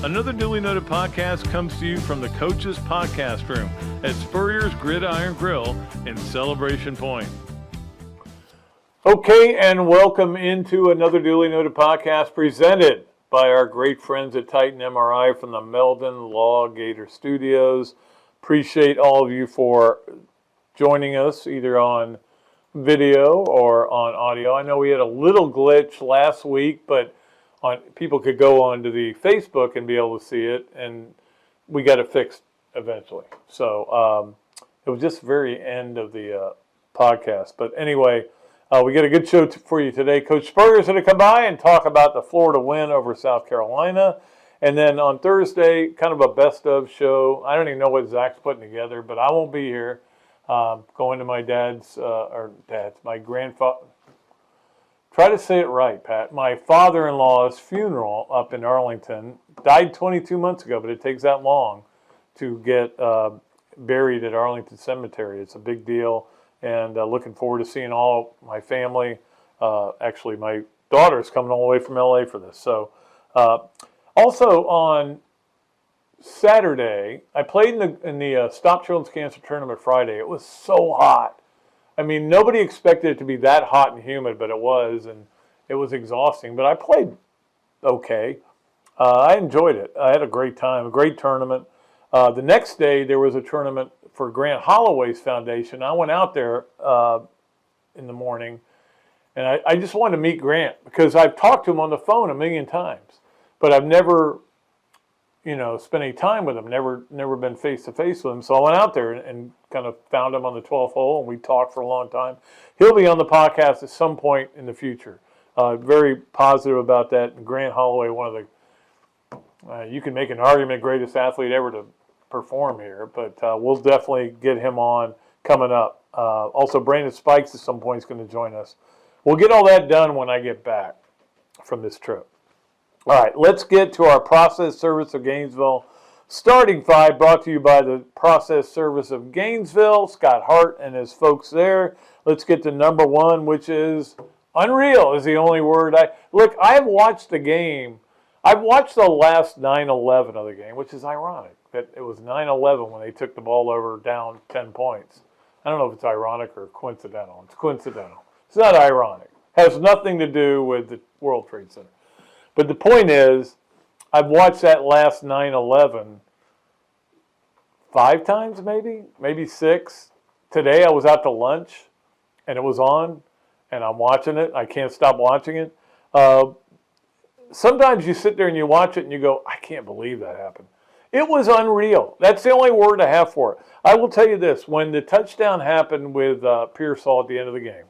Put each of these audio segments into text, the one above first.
Another Dooley Noted podcast comes to you from the Coach's Podcast Room at Spurrier's Gridiron Grill in Celebration Point. Okay, and welcome into another Dooley Noted podcast presented by our great friends at Titan MRI from the Meldon Law Gator Studios. Appreciate all of you for joining us either on video or on audio. I know we had a little glitch last week, but people could go onto the Facebook and be able to see it, and we got it fixed eventually. So it was just the very end of the podcast. But anyway, we got a good show for you today. Coach Spurrier is going to come by and talk about the Florida win over South Carolina. And then on Thursday, kind of a best of show. I don't even know what Zach's putting together, but I won't be here. Going to my my grandfather. Try to say it right, Pat. My father-in-law's funeral up in Arlington. Died 22 months ago, but it takes that long to get buried at Arlington Cemetery. It's a big deal, and looking forward to seeing all my family. Actually, my daughter's coming all the way from LA for this. So, also on Saturday, I played in the Stop Children's Cancer Tournament Friday. It was so hot. I mean, nobody expected it to be that hot and humid, but it was, and it was exhausting. But I played okay. I enjoyed it. I had a great time, a great tournament. The next day, there was a tournament for Grant Holloway's foundation. I went out there in the morning, and I just wanted to meet Grant because I've talked to him on the phone a million times, but I've never spent any time with him, never been face-to-face with him. So I went out there and kind of found him on the 12th hole, and we talked for a long time. He'll be on the podcast at some point in the future. Very positive about that. And Grant Holloway, one of the, you can make an argument, greatest athlete ever to perform here, but we'll definitely get him on coming up. Also, Brandon Spikes at some point is going to join us. We'll get all that done when I get back from this trip. All right, let's get to our Process Service of Gainesville starting five, brought to you by the Process Service of Gainesville, Scott Hart and his folks there. Let's get to number one, which is unreal is the only word. I've watched the game. I've watched the last 9-11 of the game, which is ironic that it was 9-11 when they took the ball over down 10 points. I don't know if it's ironic or coincidental. It's coincidental. It's not ironic. It has nothing to do with the World Trade Center. But the point is, I've watched that last 9/11 5 times, maybe 6. Today I was out to lunch, and it was on, and I'm watching it. I can't stop watching it. Sometimes you sit there and you watch it and you go, I can't believe that happened. It was unreal. That's the only word I have for it. I will tell you this. When the touchdown happened with Pearsall at the end of the game,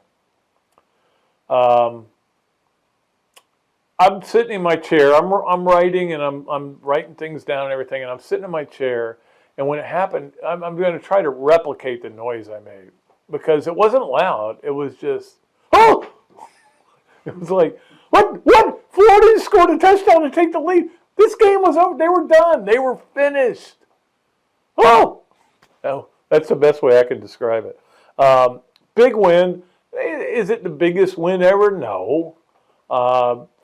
I'm sitting in my chair. I'm writing and I'm writing things down and everything, and I'm sitting in my chair. And when it happened, I'm going to try to replicate the noise I made because it wasn't loud. It was just, oh! It was like, what? Florida scored a touchdown to take the lead. This game was over. They were done. They were finished. Oh! That's the best way I can describe it. Big win. Is it the biggest win ever? No.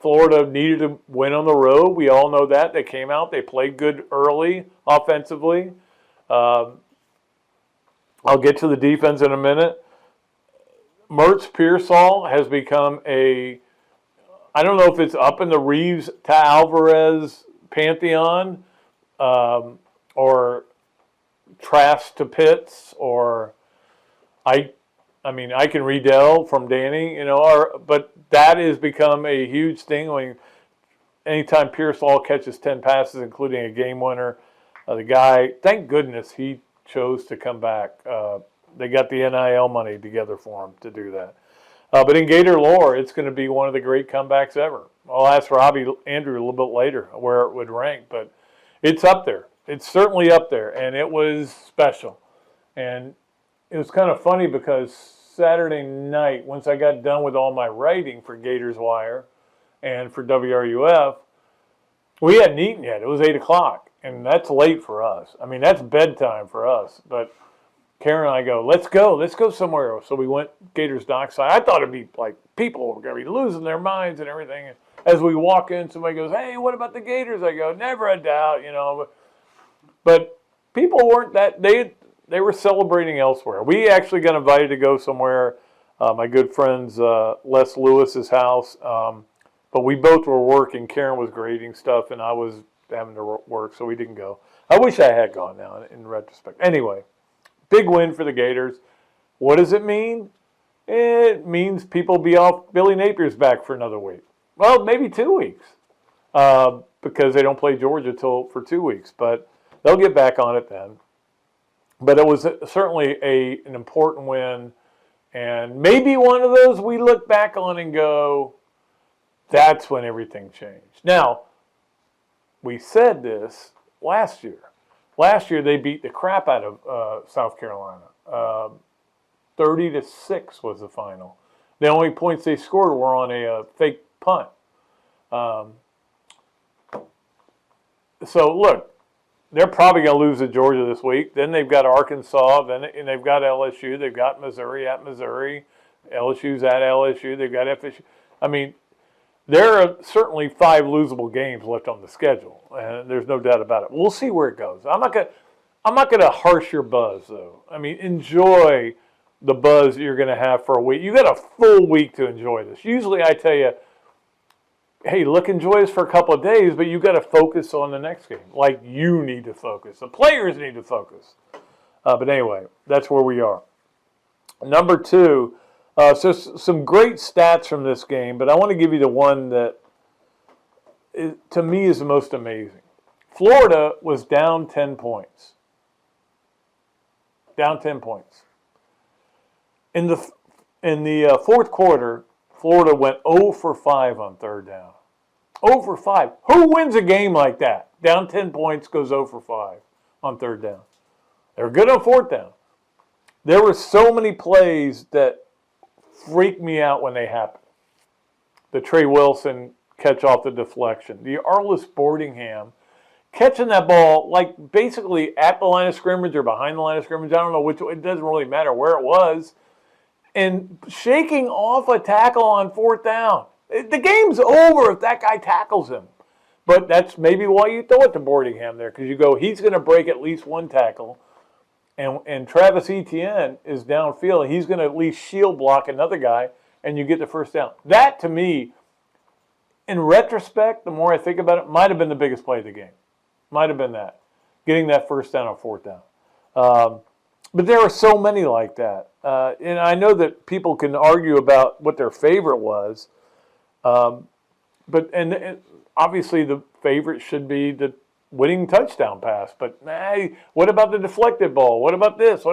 Florida needed to win on the road. We all know that. They came out. They played good early offensively. I'll get to the defense in a minute. Mertz Pearsall has become I don't know if it's up in the Reeves to Alvarez pantheon or Trask to Pitts or I can Riedel from Danny, but that has become a huge thing. Anytime Pearsall catches 10 passes, including a game winner, the guy, thank goodness he chose to come back. They got the NIL money together for him to do that. But in Gator lore, it's going to be one of the great comebacks ever. I'll ask Robbie Andrew a little bit later where it would rank, but it's up there. It's certainly up there, and it was special. And it was kind of funny because Saturday night, once I got done with all my writing for Gators Wire and for WRUF, we hadn't eaten yet. It was 8 o'clock, and that's late for us. That's bedtime for us. But Karen and I go, let's go somewhere else. So we went Gators Dockside. I thought it'd be like people were going to be losing their minds and everything. as we walk in, somebody goes, "Hey, what about the Gators?" I go, "Never a doubt," But people weren't that they were celebrating elsewhere. We actually got invited to go somewhere. My good friend's Les Lewis's house, but we both were working. Karen was grading stuff, and I was having to work, so we didn't go. I wish I had gone now in retrospect. Anyway, big win for the Gators. What does it mean? It means people will be off Billy Napier's back for another week. Well, maybe 2 weeks, because they don't play Georgia for 2 weeks, but they'll get back on it then. But it was certainly an important win, and maybe one of those we look back on and go, that's when everything changed. Now, we said this last year. Last year they beat the crap out of South Carolina. 30-6 was the final. The only points they scored were on a fake punt. So look, they're probably going to lose to Georgia this week. Then they've got Arkansas. And they've got LSU. They've got Missouri at Missouri. LSU's at LSU. They've got FSU. I mean, there are certainly 5 losable games left on the schedule, and there's no doubt about it. We'll see where it goes. I'm not gonna harsh your buzz though. I mean, enjoy the buzz you're going to have for a week. You got a full week to enjoy this. Usually I tell you, hey, look, enjoy this for a couple of days, but you got to focus on the next game. Like, you need to focus. The players need to focus. But anyway, that's where we are. Number 2, so some great stats from this game, but I want to give you the one that to me is the most amazing. Florida was down 10 points. Down 10 points. In the fourth quarter, Florida went 0 for 5 on third down. 0 for 5. Who wins a game like that? Down 10 points, goes 0 for 5 on third down. They were good on fourth down. There were so many plays that freaked me out when they happened. The Trey Wilson catch off the deflection. The Arliss Boardingham catching that ball like basically at the line of scrimmage or behind the line of scrimmage. I don't know which. It doesn't really matter where it was. And shaking off a tackle on fourth down. The game's over if that guy tackles him. But that's maybe why you throw it to Boardingham there, because you go, he's going to break at least one tackle. And Travis Etienne is downfield. He's going to at least shield block another guy, and you get the first down. That, to me, in retrospect, the more I think about it, might have been the biggest play of the game. Might have been that. Getting that first down on fourth down. But there are so many like that. And I know that people can argue about what their favorite was. But obviously the favorite should be the winning touchdown pass. But what about the deflected ball? What about this?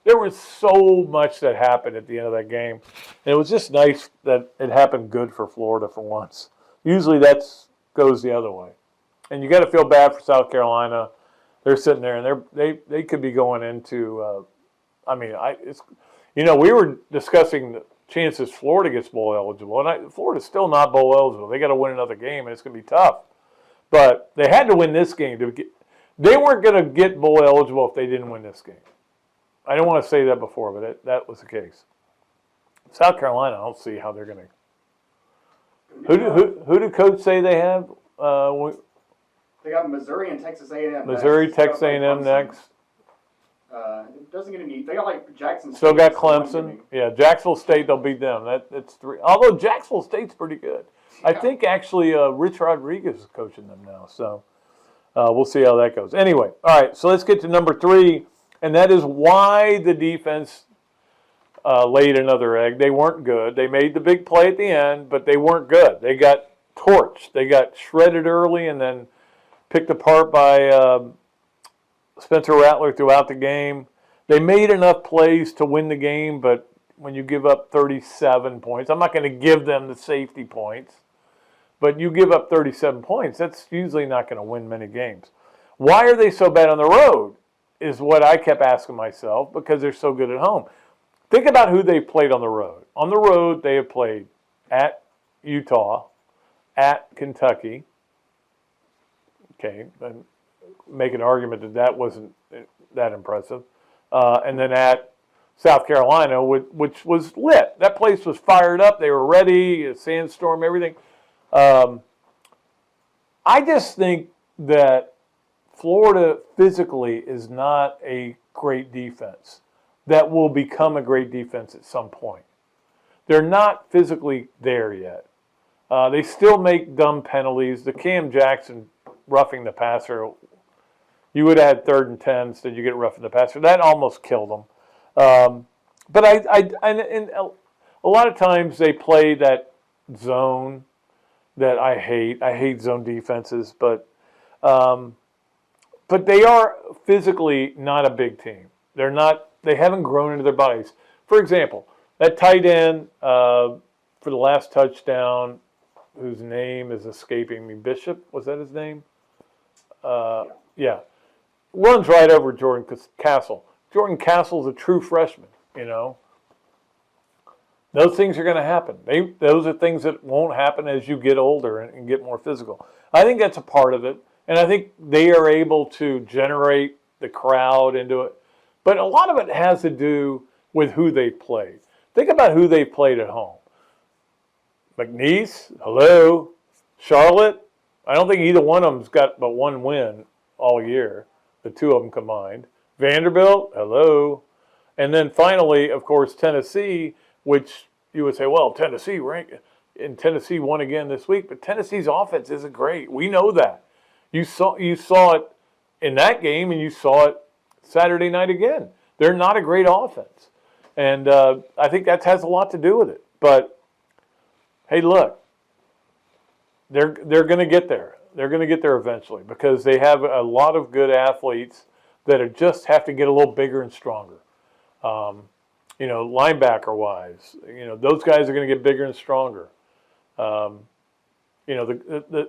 There was so much that happened at the end of that game. And it was just nice that it happened good for Florida for once. Usually that goes the other way. And you got to feel bad for South Carolina. They're sitting there, and they could be going into. We were discussing the chances Florida gets bowl eligible, and Florida's still not bowl eligible. They got to win another game, and it's going to be tough. But they had to win this game to get. They weren't going to get bowl eligible if they didn't win this game. I didn't want to say that before, but that was the case. South Carolina, I don't see how they're going to. Who did Coach say they have? They got Missouri and Texas A&M. Missouri, Texas A&M next. It doesn't get any. They got like Jackson State. Still got Clemson. Yeah, Jacksonville State, they'll beat them. That's 3. Although Jacksonville State's pretty good. Yeah. I think actually Rich Rodriguez is coaching them now. So we'll see how that goes. Anyway, all right, so let's get to number 3, and that is why the defense laid another egg. They weren't good. They made the big play at the end, but they weren't good. They got torched. They got shredded early and then picked apart by Spencer Rattler throughout the game. They made enough plays to win the game, but when you give up 37 points, I'm not going to give them the safety points, but you give up 37 points, that's usually not going to win many games. Why are they so bad on the road is what I kept asking myself, because they're so good at home. Think about who they played on the road. On the road, they have played at Utah, at Kentucky. Okay, and make an argument that wasn't that impressive. And then at South Carolina, which was lit. That place was fired up. They were ready, a sandstorm, everything. I just think that Florida physically is not a great defense that will become a great defense at some point. They're not physically there yet. They still make dumb penalties. The Cam Jackson roughing the passer, you would have had 3rd and 10, instead you get roughing the passer. That almost killed them. But and a lot of times they play that zone that I hate. I hate zone defenses, but they are physically not a big team. They're not. They haven't grown into their bodies. For example, that tight end for the last touchdown, whose name is escaping me, Bishop, was that his name? Yeah. Runs right over Jordan Castle. Jordan Castle's a true freshman, you know. Those things are going to happen. Those are things that won't happen as you get older and get more physical. I think that's a part of it. And I think they are able to generate the crowd into it. But a lot of it has to do with who they played. Think about who they played at home. McNeese, hello. Charlotte, I don't think either one of them's got but one win all year, the two of them combined. Vanderbilt, hello. And then finally, of course, Tennessee, which you would say, well, Tennessee won again this week, but Tennessee's offense isn't great. We know that. You saw it in that game, and you saw it Saturday night again. They're not a great offense. And I think that has a lot to do with it. But, hey, look, they're going to get there. They're going to get there eventually because they have a lot of good athletes that just have to get a little bigger and stronger. You know, linebacker-wise, you know, those guys are going to get bigger and stronger. You know,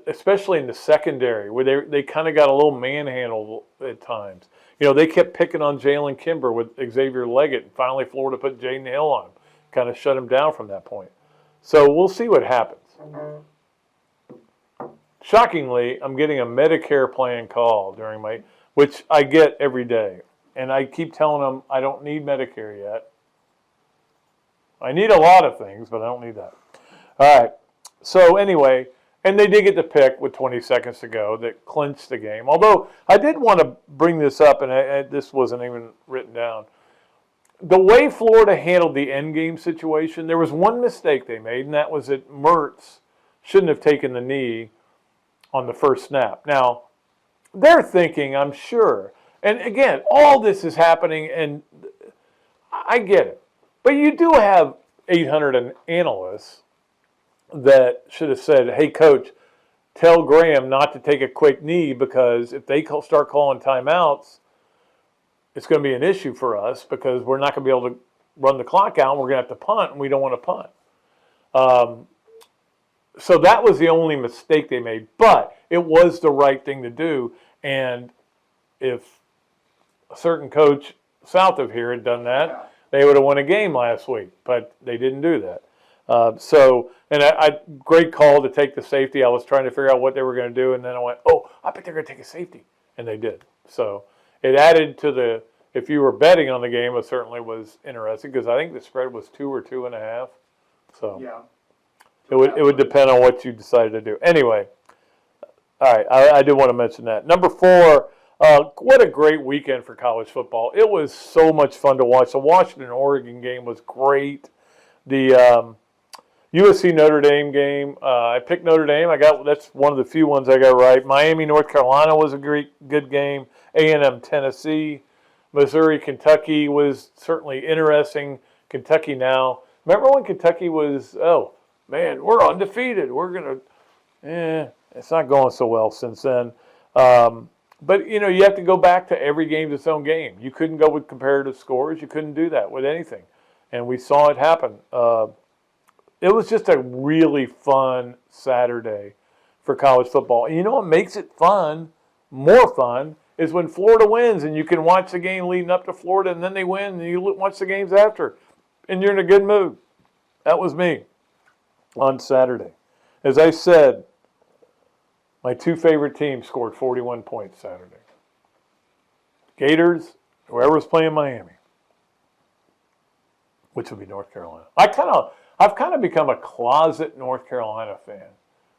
especially in the secondary where they kind of got a little manhandled at times. You know, they kept picking on Jalen Kimber with Xavier Leggett, and finally Florida put Jaden Hill on him, kind of shut him down from that point. So we'll see what happens. Shockingly, I'm getting a Medicare plan call which I get every day. And I keep telling them I don't need Medicare yet. I need a lot of things, but I don't need that. All right. So anyway, and they did get the pick with 20 seconds to go that clinched the game. Although I did want to bring this up, and this wasn't even written down. The way Florida handled the endgame situation, there was one mistake they made, and that was that Mertz shouldn't have taken the knee on the first snap. Now, they're thinking, I'm sure, and again, all this is happening, and I get it. But you do have 800 analysts that should have said, hey, coach, tell Graham not to take a quick knee because if they start calling timeouts, it's going to be an issue for us because we're not going to be able to run the clock out and we're going to have to punt, and we don't want to punt. So that was the only mistake they made. But it was the right thing to do. And if a certain coach south of here had done that, they would have won a game last week. But they didn't do that. Great call to take the safety. I was trying to figure out what they were going to do, and then I went, oh, I bet they're going to take a safety. And they did. So it added to if you were betting on the game, it certainly was interesting because I think the spread was 2 or 2.5. So yeah. It would depend on what you decided to do. Anyway, all right, I did want to mention that. Number 4, what a great weekend for college football. It was so much fun to watch. The Washington-Oregon game was great. The USC Notre Dame game, I picked Notre Dame. That's one of the few ones I got right. Miami, North Carolina was a good game. A&M, Tennessee. Missouri, Kentucky was certainly interesting. Kentucky now. Remember when Kentucky was, oh, man, we're undefeated. We're going to, it's not going so well since then. But, you know, you have to go back to every game's its own game. You couldn't go with comparative scores. You couldn't do that with anything. And we saw it happen. It was just a really fun Saturday for college football. And you know what makes it fun, more fun, is when Florida wins and you can watch the game leading up to Florida and then they win and you watch the games after. And you're in a good mood. That was me on Saturday. As I said, my 2 favorite teams scored 41 points Saturday. Gators, whoever was playing Miami, which would be North Carolina. I've kind of become a closet North Carolina fan.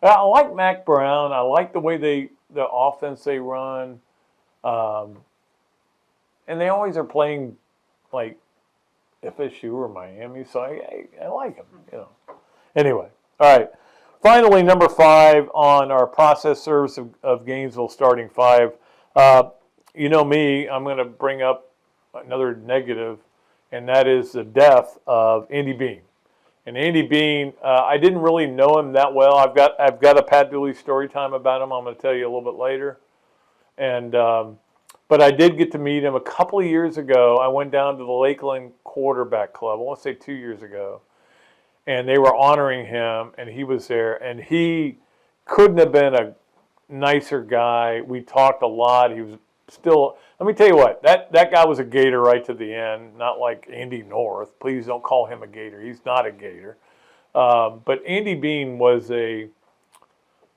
I like Mac Brown. I like the way the offense they run. And they always are playing like FSU or Miami, so I like them, you know. Anyway, all right. Finally, number 5 on our process service of Gainesville starting 5. You know me, I'm going to bring up another negative, and that is the death of Andy Bean. And Andy Bean, I didn't really know him that well. I've got a Pat Dooley story time about him. I'm going to tell you a little bit later. And but I did get to meet him a couple of years ago. I went down to the Lakeland Quarterback Club. I want to say 2 years ago, and they were honoring him, and he was there. And he couldn't have been a nicer guy. We talked a lot. He was still. Let me tell you what. That guy was a Gator right to the end. Not like Andy North. Please don't call him a Gator. He's not a Gator. But Andy Bean was a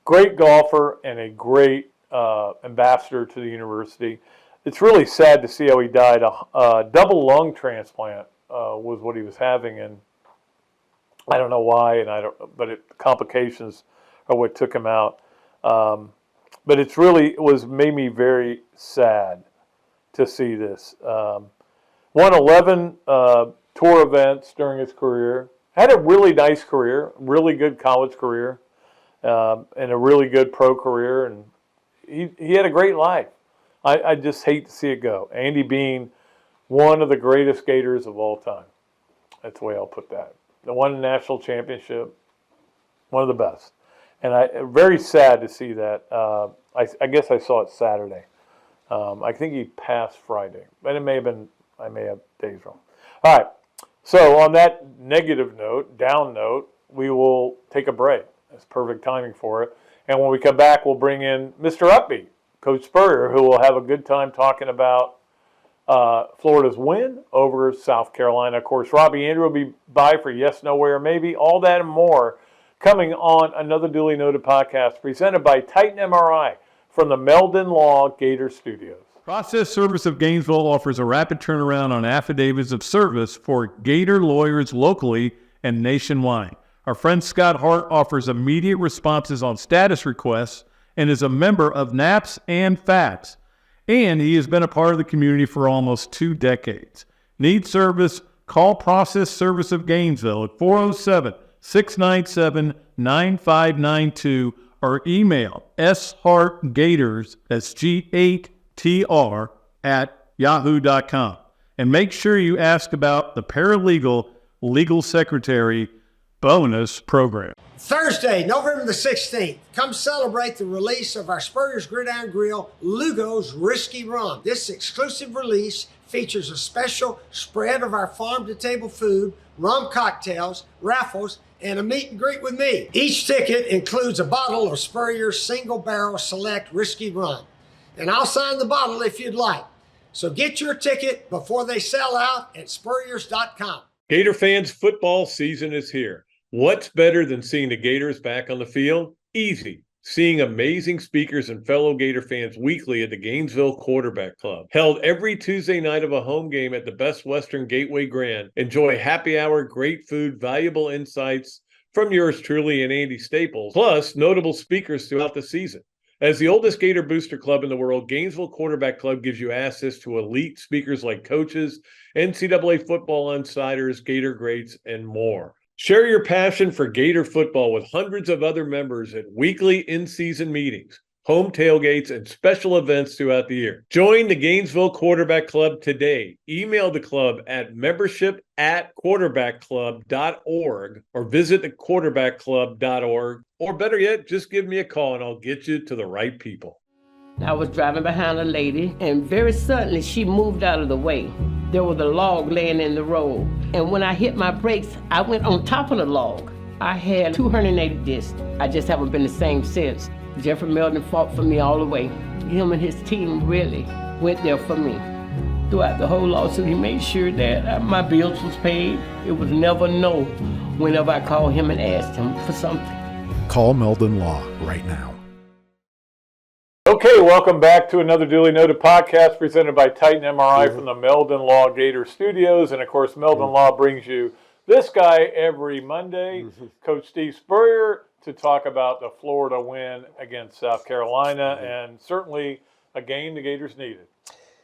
great golfer and a great ambassador to the university. It's really sad to see how he died. A double lung transplant was what he was having, and I don't know why, but complications are what took him out. But it made me very sad to see this. Won 11 tour events during his career. Had a really nice career, really good college career, and a really good pro career, and he had a great life. I just hate to see it go. Andy Bean, one of the greatest Gators of all time. That's the way I'll put that. They won a national championship, one of the best. And very sad to see that. I guess I saw it Saturday. I think he passed Friday, but I may have days wrong. All right. So on that negative note, down note, we will take a break. That's perfect timing for it. And when we come back, we'll bring in Mr. Upbeat, Coach Spurrier, who will have a good time talking about Florida's win over South Carolina. Of course, Robbie Andrew will be by for Yes, No, Where, Maybe. All that and more coming on another duly noted podcast presented by Titan MRI from the Meldon Law Gator Studios. Process Service of Gainesville offers a rapid turnaround on affidavits of service for Gator lawyers locally and nationwide. Our friend Scott Hart offers immediate responses on status requests and is a member of NAPS and FATS. And he has been a part of the community for almost 2 decades. Need service? Call Process Service of Gainesville at 407-697-9592 or email shartgators, that's G8TR, at yahoo.com. And make sure you ask about the paralegal legal secretary bonus program. Thursday, November the 16th, come celebrate the release of our Spurrier's Gridiron Grill Lugo's Risky Rum. This exclusive release features a special spread of our farm-to-table food, rum cocktails, raffles, and a meet and greet with me. Each ticket includes a bottle of Spurrier's Single Barrel Select Risky Rum. And I'll sign the bottle if you'd like. So get your ticket before they sell out at spurriers.com. Gator fans, football season is here. What's better than seeing the Gators back on the field? Easy. Seeing amazing speakers and fellow Gator fans weekly at the Gainesville Quarterback Club. Held every Tuesday night of a home game at the Best Western Gateway Grand. Enjoy happy hour, great food, valuable insights from yours truly and Andy Staples, plus notable speakers throughout the season. As the oldest Gator booster club in the world, Gainesville Quarterback Club gives you access to elite speakers like coaches, NCAA football insiders, Gator greats, and more. Share your passion for Gator football with hundreds of other members at weekly in-season meetings, home tailgates, and special events throughout the year. Join the Gainesville Quarterback Club today. Email the club at membership@quarterbackclub.org or visit thequarterbackclub.org. Or better yet, just give me a call and I'll get you to the right people. I was driving behind a lady, and very suddenly she moved out of the way. There was a log laying in the road, and when I hit my brakes, I went on top of the log. I had 280 discs. I just haven't been the same since. Jeffrey Meldon fought for me all the way. Him and his team really went there for me. Throughout the whole lawsuit, he made sure that my bills was paid. It was never no whenever I called him and asked him for something. Call Meldon Law right now. Okay, welcome back to another duly noted podcast presented by Titan MRI from the Meldon Law Gator Studios. And of course, Meldon Law brings you this guy every Monday, Coach Steve Spurrier, to talk about the Florida win against South Carolina, and certainly a game the Gators needed.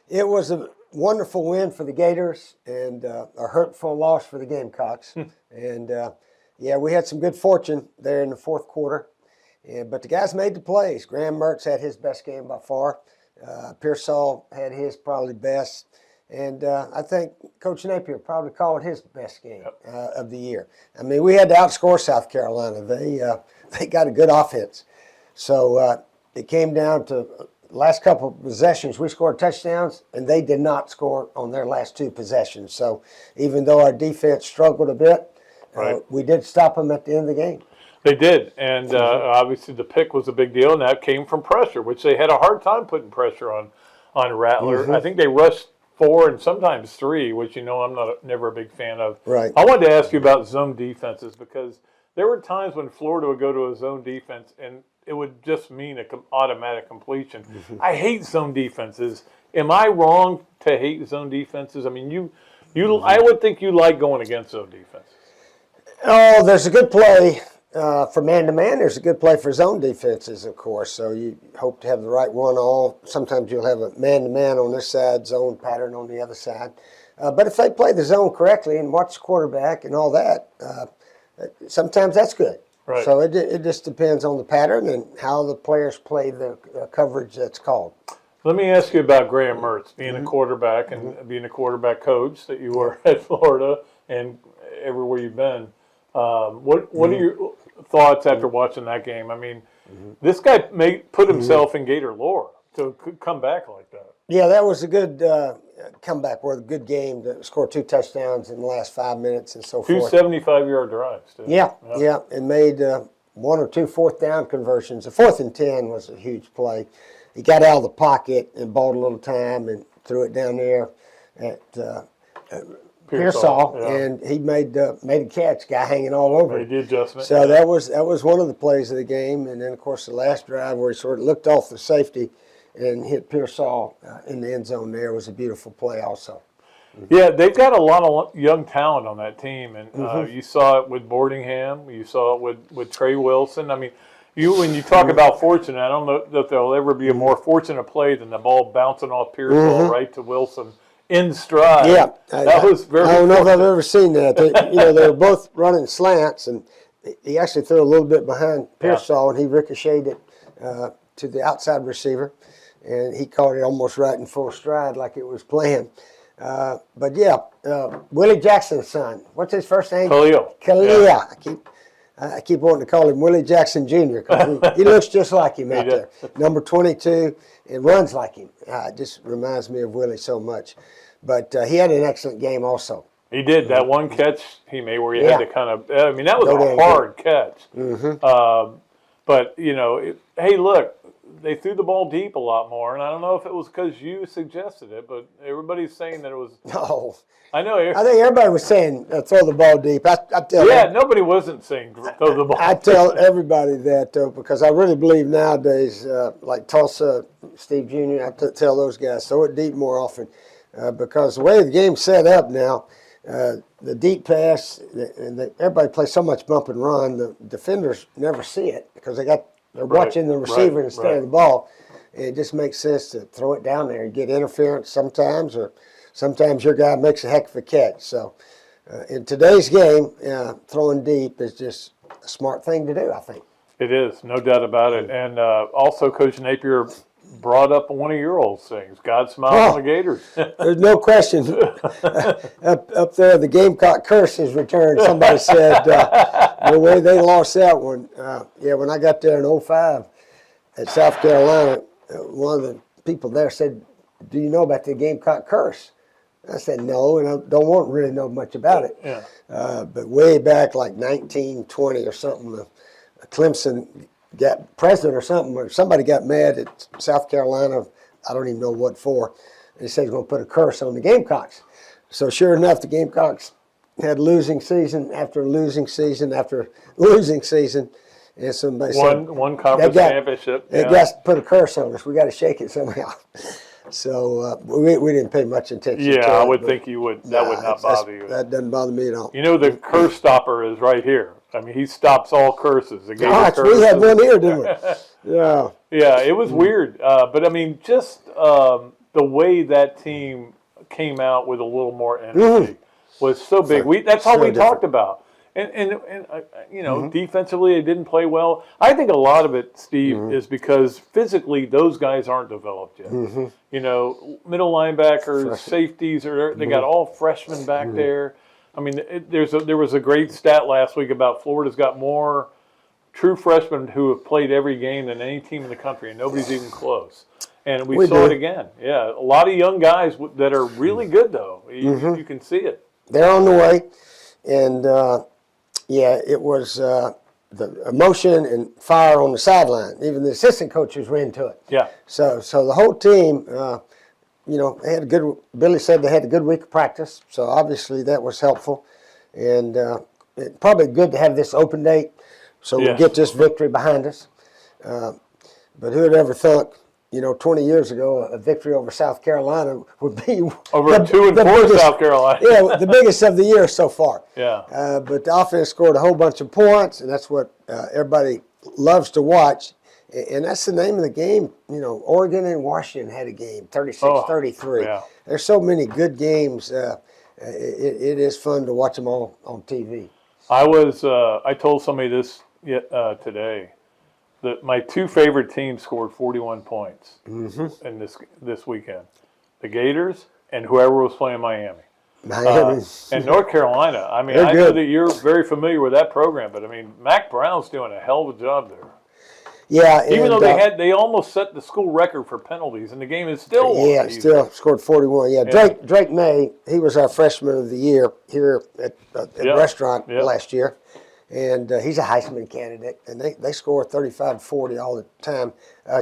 It was a wonderful win for the Gators and a hurtful loss for the Gamecocks. And, yeah, we had some good fortune there in the fourth quarter. But the guys made the plays. Graham Mertz had his best game by far. Pearsall had his probably best. And I think Coach Napier probably called his best game of the year. I mean, we had to outscore South Carolina. They got a good offense. So it came down to last couple of possessions. We scored touchdowns, and they did not score on their last two possessions. So even though our defense struggled a bit, we did stop them at the end of the game. They did, and obviously the pick was a big deal, and that came from pressure, which they had a hard time putting pressure on Rattler. I think they rushed 4 and sometimes 3, which I'm never a big fan of. Right. I wanted to ask you about zone defenses because there were times when Florida would go to a zone defense and it would just mean an automatic completion. I hate zone defenses. Am I wrong to hate zone defenses? I mean, I would think you like going against zone defenses. Oh, there's a good play for man-to-man. There's a good play for zone defenses, of course. So you hope to have the right one all. Sometimes you'll have a man-to-man on this side, zone pattern on the other side. But if they play the zone correctly and watch the quarterback and all that, sometimes that's good. Right. So it just depends on the pattern and how the players play the coverage that's called. Let me ask you about Graham Mertz, being a quarterback and being a quarterback coach that you were at Florida and everywhere you've been. What are your thoughts after watching that game? I mean, this guy put himself in Gator lore to come back like that. Yeah, that was a good comeback, or a good game to score 2 touchdowns in the last 5 minutes and so 2 forth. 75-yard drives, too. Yeah, and made 1 or 2 fourth down conversions. The 4th and 10 was a huge play. He got out of the pocket and bought a little time and threw it down there at Pearsall, and he made a catch, guy hanging all over Made the adjustment. So that was one of the plays of the game. And then, of course, the last drive where he sort of looked off the safety and hit Pearsall in the end zone there was a beautiful play also. Yeah, they've got a lot of young talent on that team, and you saw it with Boardingham, you saw it with Trey Wilson. I mean, when you talk about fortunate, I don't know that there'll ever be a more fortunate play than the ball bouncing off Pearsall right to Wilson in stride. Yeah, that was very. I don't know if I've ever seen that. They were both running slants, and he actually threw a little bit behind Pearsall, and he ricocheted it to the outside receiver. And he caught it almost right in full stride like it was planned. But, yeah, Willie Jackson's son. What's his first name? Khalil. Yeah. I keep wanting to call him Willie Jackson Jr. because he looks just like him out there. Number 22 and runs like him. It just reminds me of Willie so much. But he had an excellent game also. He did. That one catch he made where he had to kind of – I mean, that was a hard catch. But, hey, look. They threw the ball deep a lot more, and I don't know if it was because you suggested it, but everybody's saying that it was. No, I know. I think everybody was saying throw the ball deep. I tell nobody wasn't saying throw the ball. I tell everybody that though, because I really believe nowadays, like Tulsa, Steve Jr., I tell those guys throw it deep more often, because the way the game's set up now, the deep pass, everybody plays so much bump and run. The defenders never see it because they're watching the receiver instead of the ball. It just makes sense to throw it down there and get interference sometimes, or sometimes your guy makes a heck of a catch. So in today's game, throwing deep is just a smart thing to do, I think. It is, no doubt about it. And also, Coach Napier brought up one of your old things, God smiles on the Gators. There's no question. Up there, the Gamecock curse is returned. Somebody said the way they lost that one. When I got there in 2005 at South Carolina, one of the people there said, do you know about the Gamecock curse? I said, no, and I don't want to really know much about it. Yeah. But way back like 1920 or something, Clemson got president or something, or somebody got mad at South Carolina, I don't even know what for, and he said he's going to put a curse on the Gamecocks. So sure enough, the Gamecocks had losing season after losing season after losing season, and somebody one conference championship. It got to put a curse on us. We got to shake it somehow. So we didn't pay much attention to it. Yeah, I would think you would. That would not bother you. That doesn't bother me at all. You know, the curse stopper is right here. I mean, he stops all curses. The Gator curse. We had one here, didn't we? Yeah. Yeah, it was weird. But, I mean, just the way that team came out with a little more energy was so big. That's all we talked about. And you know, defensively, they didn't play well. I think a lot of it, Steve, is because physically those guys aren't developed yet. You know, middle linebackers, safeties, they got all freshmen back there. I mean, there was a great stat last week about Florida's got more true freshmen who have played every game than any team in the country, and nobody's even close. And we saw it again. Yeah, a lot of young guys that are really good, though. You can see it. They're on the way, and yeah, it was the emotion and fire on the sideline. Even the assistant coaches were into it. Yeah. So the whole team, you know, they had a good. Billy said they had a good week of practice, so obviously that was helpful, and it's probably good to have this open date, so we get this victory behind us. But who would ever thought, you know, 20 years ago, a victory over South Carolina would be over 2-4 biggest, South Carolina. Yeah, the biggest of the year so far. Yeah. But the offense scored a whole bunch of points, and that's what everybody loves to watch. And that's the name of the game. You know, Oregon and Washington had a game, 36-33. Yeah. There's so many good games. It is fun to watch them all on TV. I told somebody this today. That my two favorite teams scored 41 points in this weekend. The Gators and whoever was playing Miami. And North Carolina. I mean, I know that you're very familiar with that program, but I mean, Mac Brown's doing a hell of a job there. Yeah, even though they almost set the school record for penalties, and the game is still won. Yeah, still scored 41. Yeah, Drake May, he was our freshman of the year here at the restaurant last year. And he's a Heisman candidate, and they score 35-40 all the time.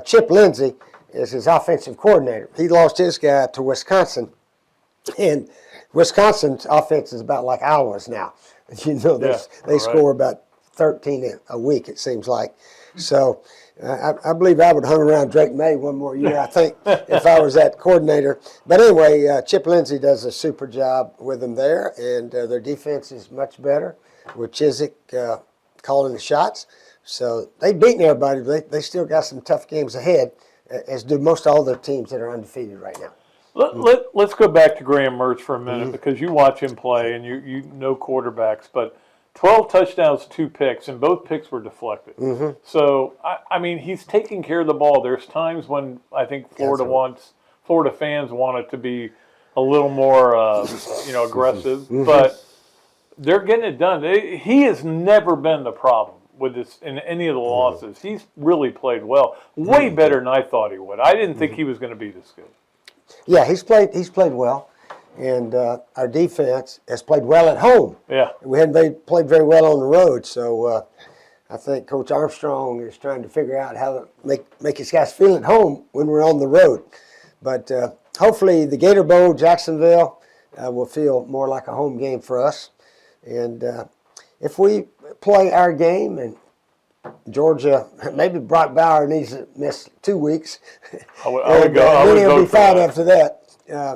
Chip Lindsey is his offensive coordinator. He lost his guy to Wisconsin, and Wisconsin's offense is about like ours now. You know, they score about 13 a week, it seems like. So I believe I would hung around Drake May one more year, I think, if I was that coordinator. But anyway, Chip Lindsey does a super job with them there, and their defense is much better, with Cheesesteaks calling the shots. So they've beaten everybody, but they still got some tough games ahead, as do most all the teams that are undefeated right now. Let's go back to Graham Mertz for a minute, because you watch him play and you know quarterbacks, but 12 touchdowns, 2 picks, and both picks were deflected. So, I mean, he's taking care of the ball. There's times when I think Florida fans want it to be a little more, aggressive, but they're getting it done. He has never been the problem with this in any of the losses. He's really played well, way better than I thought he would. I didn't think he was going to be this good. Yeah, he's played well, and our defense has played well at home. Yeah, we hadn't played very well on the road, so I think Coach Armstrong is trying to figure out how to make his guys feel at home when we're on the road. But hopefully, the Gator Bowl, Jacksonville, will feel more like a home game for us. And if we play our game and Georgia, maybe Brock Bauer needs to miss 2 weeks. I would go. Then he'll be fine after that.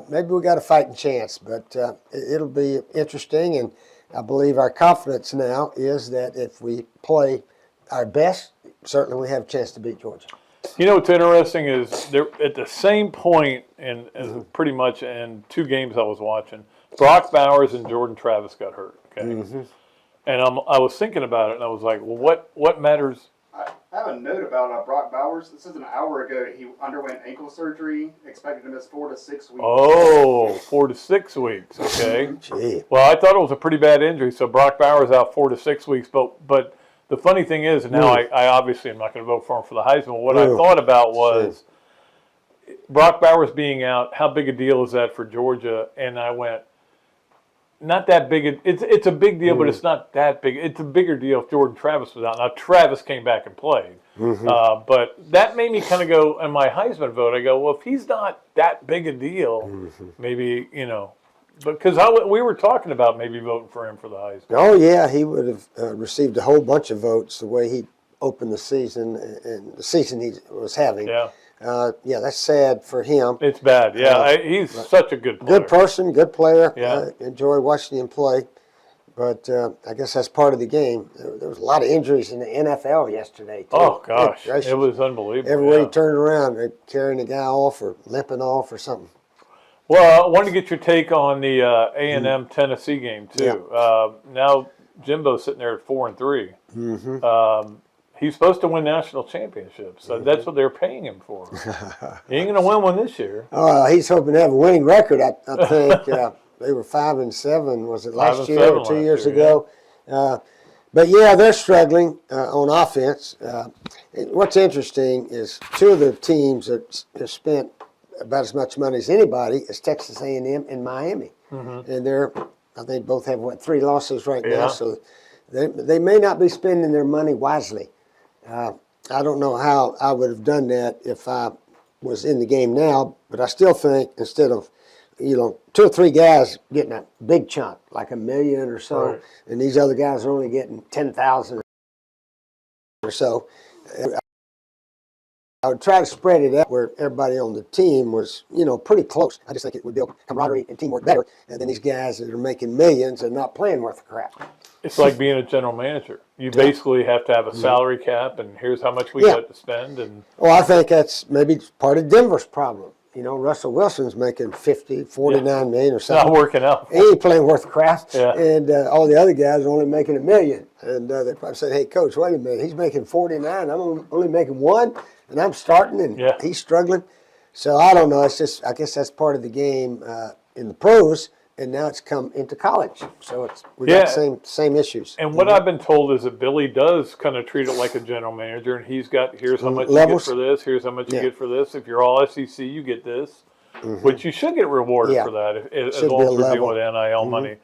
Maybe we got a fighting chance, but it'll be interesting. And I believe our confidence now is that if we play our best, certainly we have a chance to beat Georgia. You know what's interesting is they're at the same point, and pretty much in 2 games I was watching, Brock Bowers and Jordan Travis got hurt. Okay, and I was thinking about it, and I was like, well, what matters? I have a note about Brock Bowers. This is an hour ago. He underwent ankle surgery, expected to miss 4 to 6 weeks. Oh, 4 to 6 weeks. Okay. Gee. Well, I thought it was a pretty bad injury, so Brock Bowers out 4 to 6 weeks. But the funny thing is, now I obviously am not going to vote for him for the Heisman. What I thought about was Brock Bowers being out. How big a deal is that for Georgia? And I went, not that big. It's a big deal, but it's not that big. It's a bigger deal if Jordan Travis was out. Now, Travis came back and played. But that made me kind of go, in my Heisman vote, I go, well, if he's not that big a deal, maybe, because we were talking about maybe voting for him for the Heisman. Oh, yeah, he would have received a whole bunch of votes the way he opened the season and the season he was having. Yeah. Yeah, that's sad for him. It's bad. Yeah, he's such a good player. Good person, good player. Yeah. Enjoy watching him play. But I guess that's part of the game. There was a lot of injuries in the NFL yesterday, too. Oh, gosh. Good gracious. It was unbelievable. Everywhere yeah. you turned around, they're carrying the guy off or limping off or something. Well, I wanted to get your take on the A&M Tennessee game, too. Now Jimbo's sitting there at 4-3. Mm-hmm. He's supposed to win national championships. So that's what they're paying him for. He ain't going to win one this year. He's hoping to have a winning record, I think. They were 5-7, was it last year or 2 years ago? But yeah, they're struggling on offense. What's interesting is two of the teams that have spent about as much money as anybody is Texas A&M and Miami, and I think both have 3 losses right now. So they may not be spending their money wisely. I don't know how I would have done that if I was in the game now, but I still think instead of 2 or 3 guys getting a big chunk, like $1 million or so, Right. and these other guys are only getting 10,000 or so. I would try to spread it out where everybody on the team was, pretty close. I just think it would build camaraderie and teamwork better than these guys that are making millions and not playing worth of crap. It's like being a general manager. You basically have to have a salary cap, and here's how much we got to spend. And Well, I think that's maybe part of Denver's problem. Russell Wilson's making $49 million or something. not working out. He ain't playing worth of crap. Yeah. And all the other guys are only making $1 million. And they probably said, hey, Coach, wait a minute. He's making 49. I'm only making 1, and I'm starting, and he's struggling. So I don't know. It's just, I guess that's part of the game in the pros, and now it's come into college. So we got the same issues. And what I've been told is that Billy does kind of treat it like a general manager, and he's got, here's how much Levels. you get for this, here's how much you get for this. If you're all SEC, you get this, which you should get rewarded for that as long as we're dealing with NIL money.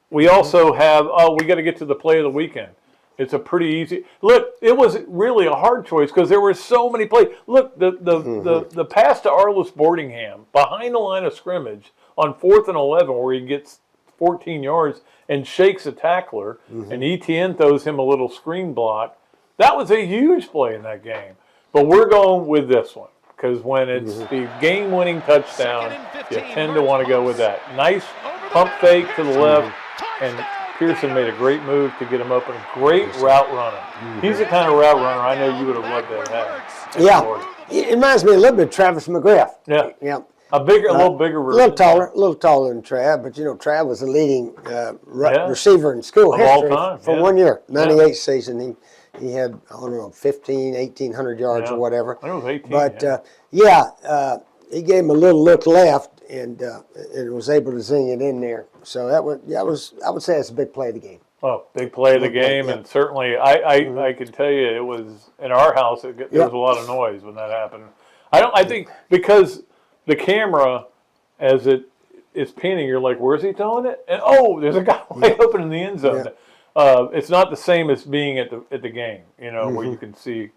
We also have, we got to get to the play of the weekend. It's a pretty easy look. It was really a hard choice because there were so many plays. Look, the pass to Arliss Boardingham behind the line of scrimmage on 4th and 11, where he gets 14 yards and shakes a tackler, and ETN throws him a little screen block. That was a huge play in that game. But we're going with this one because when it's the game-winning touchdown, you tend to want to go with that. Nice pump fake to the left, and Pearson made a great move to get him open. Great route runner. He's the kind of route runner I know you would have loved to have had. Yeah. It reminds me a little bit of Travis McGriff. Yeah. A little bigger version. A little taller than Trav, but Trav was the leading receiver in school Of history all time, for 1 year. 98 season, he had, 1,800 yards or whatever. I think it was 18. But he gave him a little look left and was able to zing it in there. So that was I would say it's a big play of the game. Oh, big play of the game, and certainly I can tell you it was in our house. There was a lot of noise when that happened. I think because the camera, as it is panning, you're like, where's he throwing it? And there's a guy wide open in the end zone. It's not the same as being at the game, where you can see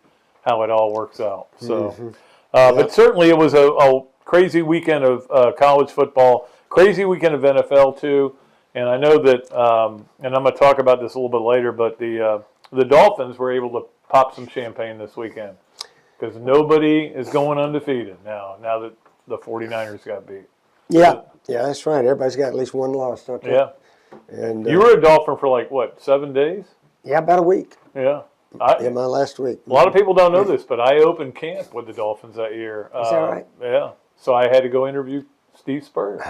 how it all works out. So, but certainly it was a crazy weekend of college football, crazy weekend of NFL too. And I know that, and I'm going to talk about this a little bit later, but the Dolphins were able to pop some champagne this weekend because nobody is going undefeated now that the 49ers got beat. Yeah, that's right. Everybody's got at least one loss, don't they? Yeah. And you were a Dolphin for 7 days? Yeah, about a week. Yeah. My last week. A lot of people don't know this, but I opened camp with the Dolphins that year. Is that right? Yeah. So I had to go interview Steve Spurrier.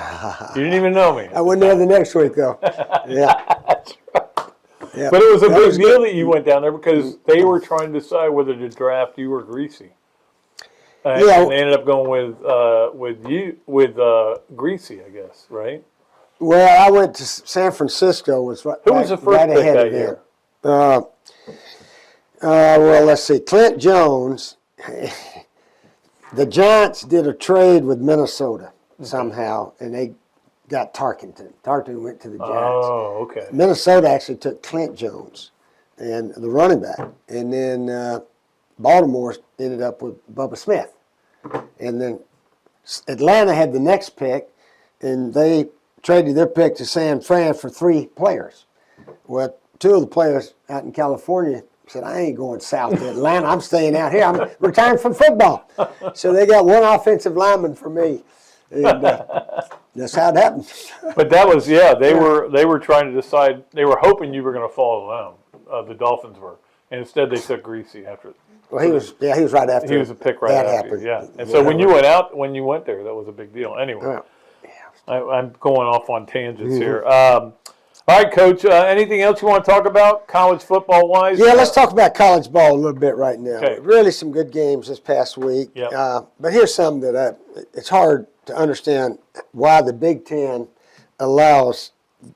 You didn't even know me. I went there the next week, though. Yeah. That's right. Yeah. But it was a big deal that you went down there because they were trying to decide whether to draft you or Greasy. And they ended up going with Greasy, I guess, right? Well, I went to San Francisco. Who was the first pick that year? Well, let's see. Clint Jones. The Giants did a trade with Minnesota somehow, and they got Tarkenton. Tarkenton went to the Giants. Oh, okay. Minnesota actually took Clint Jones and the running back, and then Baltimore ended up with Bubba Smith. And then Atlanta had the next pick, and they traded their pick to San Fran for 3 players. Well, 2 of the players out in California I said, I ain't going south to Atlanta. I'm staying out here. I'm retiring from football. So they got one offensive lineman for me. And that's how it happened. But that was, they were trying to decide, they were hoping you were going to follow them, the Dolphins were. And instead they took Greasy after it. Well, he was right after. He was a pick right that after, happened. yeah. And so when you went there, that was a big deal. Anyway, I'm going off on tangents here. All right, Coach, anything else you want to talk about college football-wise? Yeah, let's talk about college ball a little bit right now. Okay. Really some good games this past week. Yep. But here's something that it's hard to understand why the Big Ten allows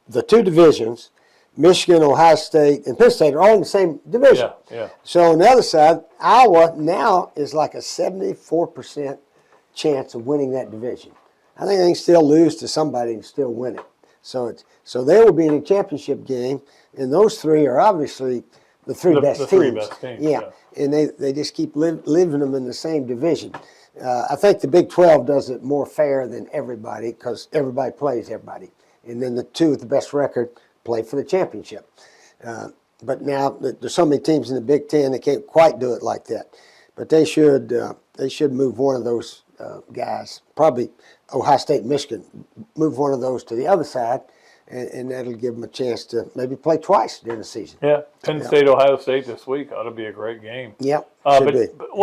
the two divisions, Michigan, Ohio State, and Penn State, are all in the same division. Yeah. So on the other side, Iowa now is like a 74% chance of winning that division. I think they can still lose to somebody and still win it. So they will be in a championship game, and those three are obviously the three best teams. Three best teams. Yeah, and they just keep living them in the same division. I think the Big 12 does it more fair than everybody because everybody plays everybody, and then the two with the best record play for the championship. But now there's so many teams in the Big 10 they can't quite do it like that. But they should move one of those guys, probably Ohio State, Michigan, move one of those to the other side, and that'll give them a chance to maybe play twice during the season. Yeah, Penn State, Ohio State this week ought to be a great game. Yep, but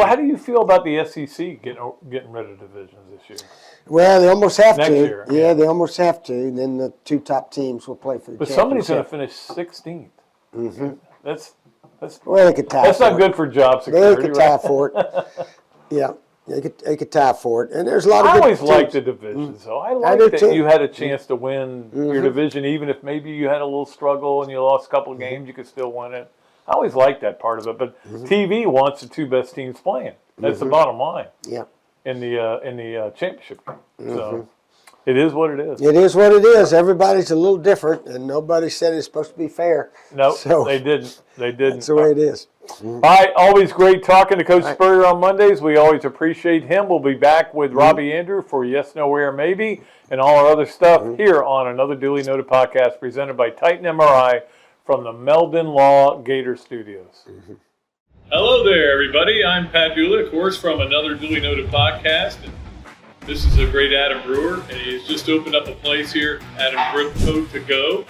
how do you feel about the SEC getting rid of divisions this year? Well, they almost have Next to. year, yeah, they almost have to. And then the two top teams will play for the But championship. somebody's going to finish 16th. Mm-hmm. That's well, they could tie. That's for not it. good for job They security. could tie for it. Yeah, they could tie for it. And there's a lot of I good always teams. liked the divisions, though. I I liked do that too. you had a chance to win your division, even if maybe you had a little struggle and you lost a couple of games, you could still win it. I always liked that part of it. But TV wants the two best teams playing. That's the bottom line. Yeah. In the championship game. So it is what it is. It is what it is. Everybody's a little different, and nobody said it's supposed to be fair. No, So they didn't. They didn't. that's the way it is. All right, always great talking to Coach Spurrier on Mondays. We always appreciate him. We'll be back with Robbie Andrew for Yes, No, Where, Maybe, and all our other stuff here on another Dooley Noted podcast presented by Titan MRI from the Meldon Law Gator Studios. Hello there, everybody. I'm Pat Dooley, of course, from another Dooley Noted podcast. And this is a great Adam Brewer, and he's just opened up a place here, Adam Brewer To Go.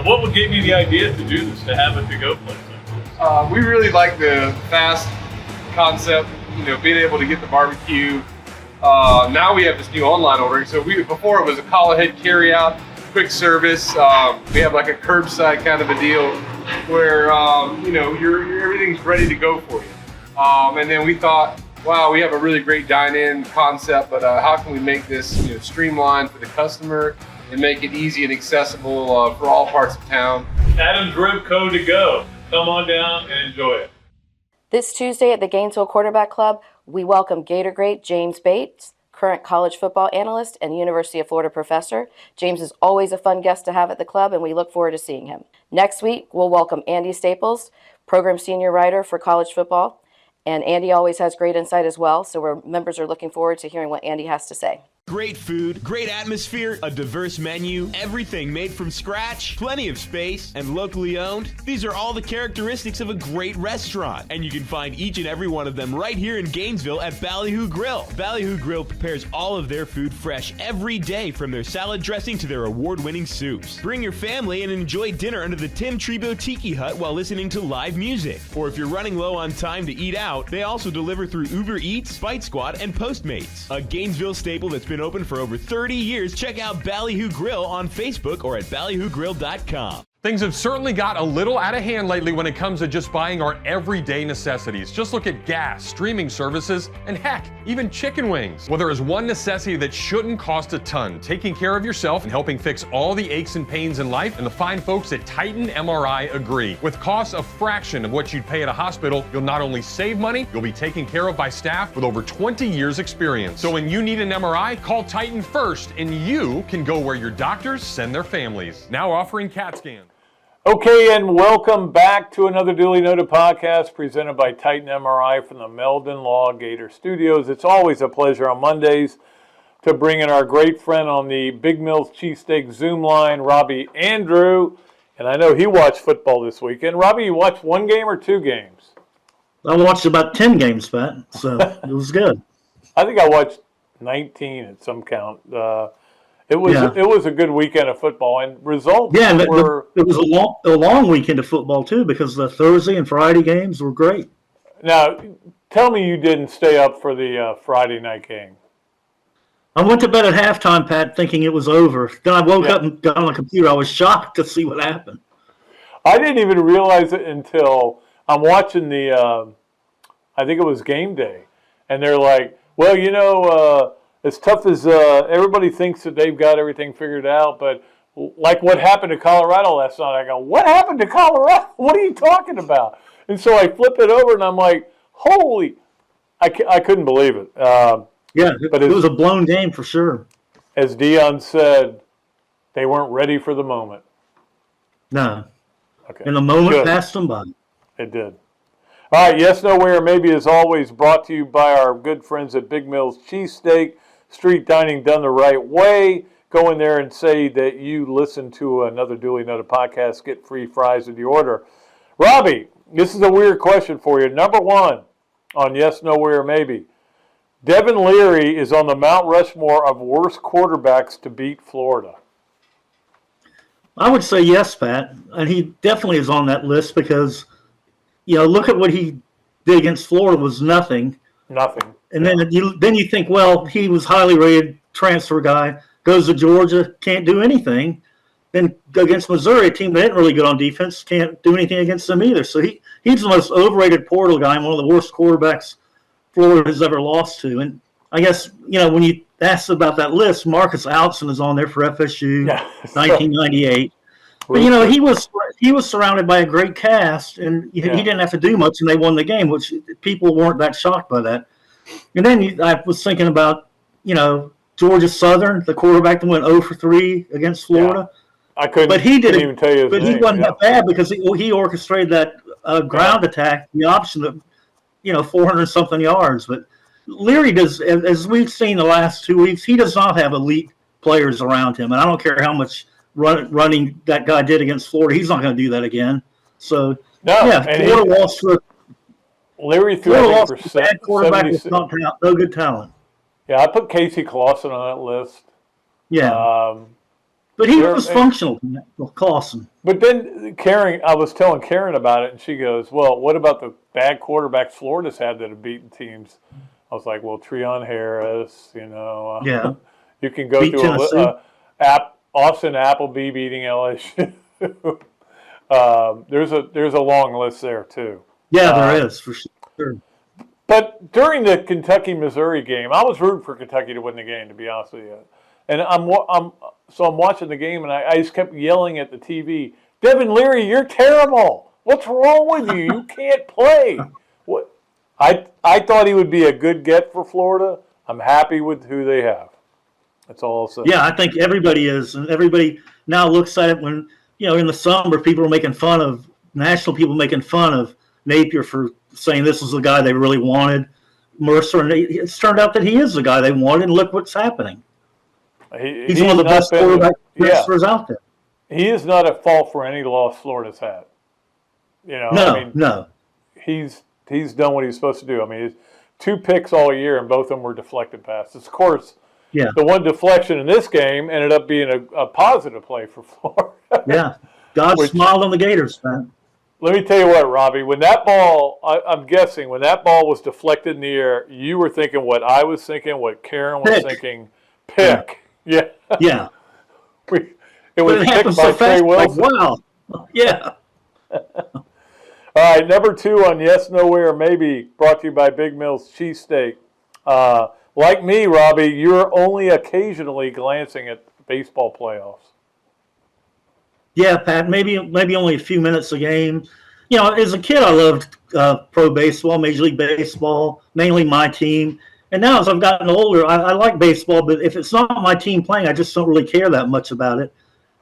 What gave you the idea to do this, to have a to-go place like this? We really like the fast concept, being able to get the barbecue. Now we have this new online ordering. So before it was a call ahead carry out, quick service. We have like a curbside kind of a deal where everything's ready to go for you. And then we thought, wow, we have a really great dine-in concept, but how can we make this streamlined for the customer and make it easy and accessible for all parts of town? Adam's Rib Co. To Go. Come on down and enjoy it. This Tuesday at the Gainesville Quarterback Club, we welcome Gator great James Bates, current college football analyst and University of Florida professor. James is always a fun guest to have at the club, and we look forward to seeing him. Next week, we'll welcome Andy Staples, program senior writer for college football. And Andy always has great insight as well, so our members are looking forward to hearing what Andy has to say. Great food, great atmosphere, a diverse menu, everything made from scratch, plenty of space, and locally owned. These are all the characteristics of a great restaurant, and you can find each and every one of them right here in Gainesville at Ballyhoo Grill. Ballyhoo Grill prepares all of their food fresh every day, from their salad dressing to their award-winning soups. Bring your family and enjoy dinner under the Tim Trebo Tiki Hut while listening to live music. Or if you're running low on time to eat out, they also deliver through Uber Eats, Bite Squad, and Postmates. A Gainesville staple that's been open for over 30 years. Check out Ballyhoo Grill on Facebook or at ballyhoogrill.com. Things have certainly got a little out of hand lately when it comes to just buying our everyday necessities. Just look at gas, streaming services, and heck, even chicken wings. Well, there is one necessity that shouldn't cost a ton: taking care of yourself and helping fix all the aches and pains in life, and the fine folks at Titan MRI agree. With costs a fraction of what you'd pay at a hospital, you'll not only save money, you'll be taken care of by staff with over 20 years experience. So when you need an MRI, call Titan first, and you can go where your doctors send their families. Now offering CAT scans. Okay, and welcome back to another Duly Noted podcast presented by Titan MRI from the Meldon Law Gator Studios. It's always a pleasure on Mondays to bring in our great friend on the Big Mills Cheesesteaks Zoom line, Robbie Andrew. And I know he watched football this weekend. Robbie, you watched one game or two games? I watched about 10 games, Pat, so it was good. I think I watched 19 at some count. It was a good weekend of football, and results were. It was a long weekend of football too, because the Thursday and Friday games were great. Now, tell me you didn't stay up for the Friday night game. I went to bed at halftime, Pat, thinking it was over. Then I woke up and got on the computer. I was shocked to see what happened. I didn't even realize it until I'm watching the. I think it was game day, and they're like, "Well, as tough as everybody thinks that they've got everything figured out, but like what happened to Colorado last night." I go, "What happened to Colorado? What are you talking about?" And so I flip it over, and I'm like, "Holy!" I couldn't believe it. But it was a blown game for sure. As Dion said, they weren't ready for the moment. No. Okay. And the moment passed them by. It did. All right, Yes, No, Where, Maybe is always brought to you by our good friends at Big Mills Cheesesteak, street dining done the right way. Go in there and say that you listen to another Dooley Noted podcast. Get free fries with your order. Robbie, this is a weird question for you. Number one on Yes, No, Where, Maybe. Devin Leary is on the Mount Rushmore of worst quarterbacks to beat Florida. I would say yes, Pat, and he definitely is on that list because, look at what he did against Florida was nothing. Nothing. And then you think, well, he was highly rated transfer guy, goes to Georgia, can't do anything. Then go against Missouri, a team that isn't really good on defense, can't do anything against them either. So he's the most overrated portal guy and one of the worst quarterbacks Florida has ever lost to. And I guess, when you asked about that list, Marcus Outson is on there for FSU, 1998. But, he was surrounded by a great cast, and he didn't have to do much, and they won the game, which people weren't that shocked by that. And then I was thinking about, Georgia Southern, the quarterback that went 0 for 3 against Florida. Yeah. I couldn't even tell you his name. He wasn't that bad because he orchestrated that ground attack, the option of 400-something yards. But Leary does, as we've seen the last 2 weeks, he does not have elite players around him. And I don't care how much running that guy did against Florida. He's not going to do that again. So, Florida lost to Leary threw a bad quarterback with no good talent. Yeah, I put Casey Clausen on that list. Yeah. But he was functional, Clausen. But then I was telling Karen about it, and she goes, well, what about the bad quarterbacks Florida's had that have beaten teams? I was like, well, Treon Harris, you can go through Austin Appleby beating LSU. There's a long list there, too. Yeah, there is, for sure. But during the Kentucky-Missouri game, I was rooting for Kentucky to win the game, to be honest with you. And I'm watching the game, and I just kept yelling at the TV, Devin Leary, you're terrible. What's wrong with you? You can't play. What? I thought he would be a good get for Florida. I'm happy with who they have. That's all I'll say. Yeah, I think everybody is. And everybody now looks at it when, in the summer, national people making fun of Napier for saying this was the guy they really wanted, Mercer. And it's turned out that he is the guy they wanted, and look what's happening. He's one of the best quarterback wrestlers out there. He is not at fault for any loss Florida's had. No. He's done what he's supposed to do. I mean, 2 picks all year, and both of them were deflected passes. Of course, the one deflection in this game ended up being a positive play for Florida. Yeah. God smiled on the Gators, man. Let me tell you what, Robbie, when that ball, I'm guessing, when that ball was deflected in the air, you were thinking what I was thinking, what Karen was thinking. Pick. Yeah. Yeah. It was picked by Trey Wilson. Like, wow. Yeah. All right, number 2 on Yes, No, Where, Maybe, brought to you by Big Mills Cheesesteak. Like me, Robbie, you're only occasionally glancing at baseball playoffs. Yeah, Pat, maybe only a few minutes a game. As a kid, I loved pro baseball, Major League Baseball, mainly my team. And now as I've gotten older, I like baseball, but if it's not my team playing, I just don't really care that much about it.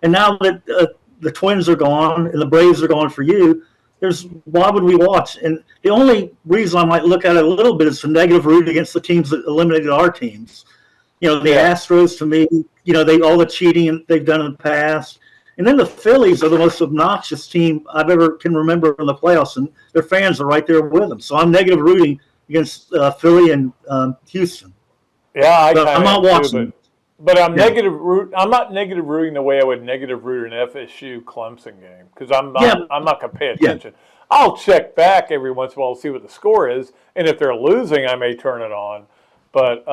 And now that the Twins are gone and the Braves are gone for you, why would we watch? And the only reason I might look at it a little bit is the negative root against the teams that eliminated our teams. The Astros, to me, all the cheating they've done in the past. And then the Phillies are the most obnoxious team I've ever can remember in the playoffs, and their fans are right there with them. So I'm negative rooting against Philly and Houston. Yeah, I'm not watching. But I'm I'm not negative rooting the way I would negative root an FSU Clemson game because I'm not going to pay attention. I'll check back every once in a while to see what the score is, and if they're losing, I may turn it on. But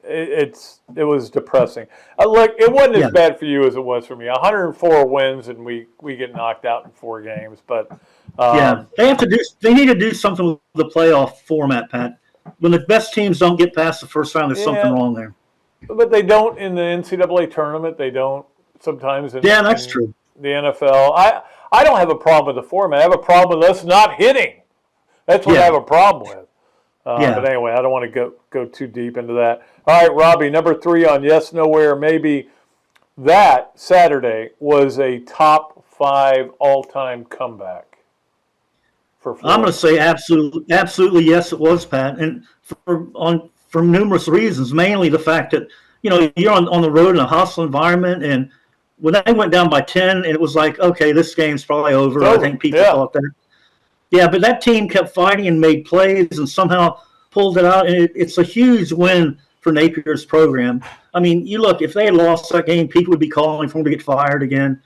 it was depressing. Look, it wasn't as bad for you as it was for me. 104 wins, and we get knocked out in 4 games. But they need to do something with the playoff format, Pat. When the best teams don't get past the first round, there's something wrong there. But they don't in the NCAA tournament. They don't sometimes. That's true. The NFL. I don't have a problem with the format. I have a problem with us not hitting. That's what I have a problem with. But anyway, I don't want to go too deep into that. All right, Robbie, number 3 on Yes, Nowhere, Maybe. That Saturday was a top 5 all-time comeback for Florida. I'm going to say absolutely yes, it was, Pat, and for numerous reasons. Mainly the fact that you're on the road in a hostile environment, and when they went down by 10, it was like, okay, this game's probably over. I think people thought that. Yeah, but that team kept fighting and made plays and somehow pulled it out. And it's a huge win for Napier's program. I mean, you look, if they had lost that game, people would be calling for them to get fired again.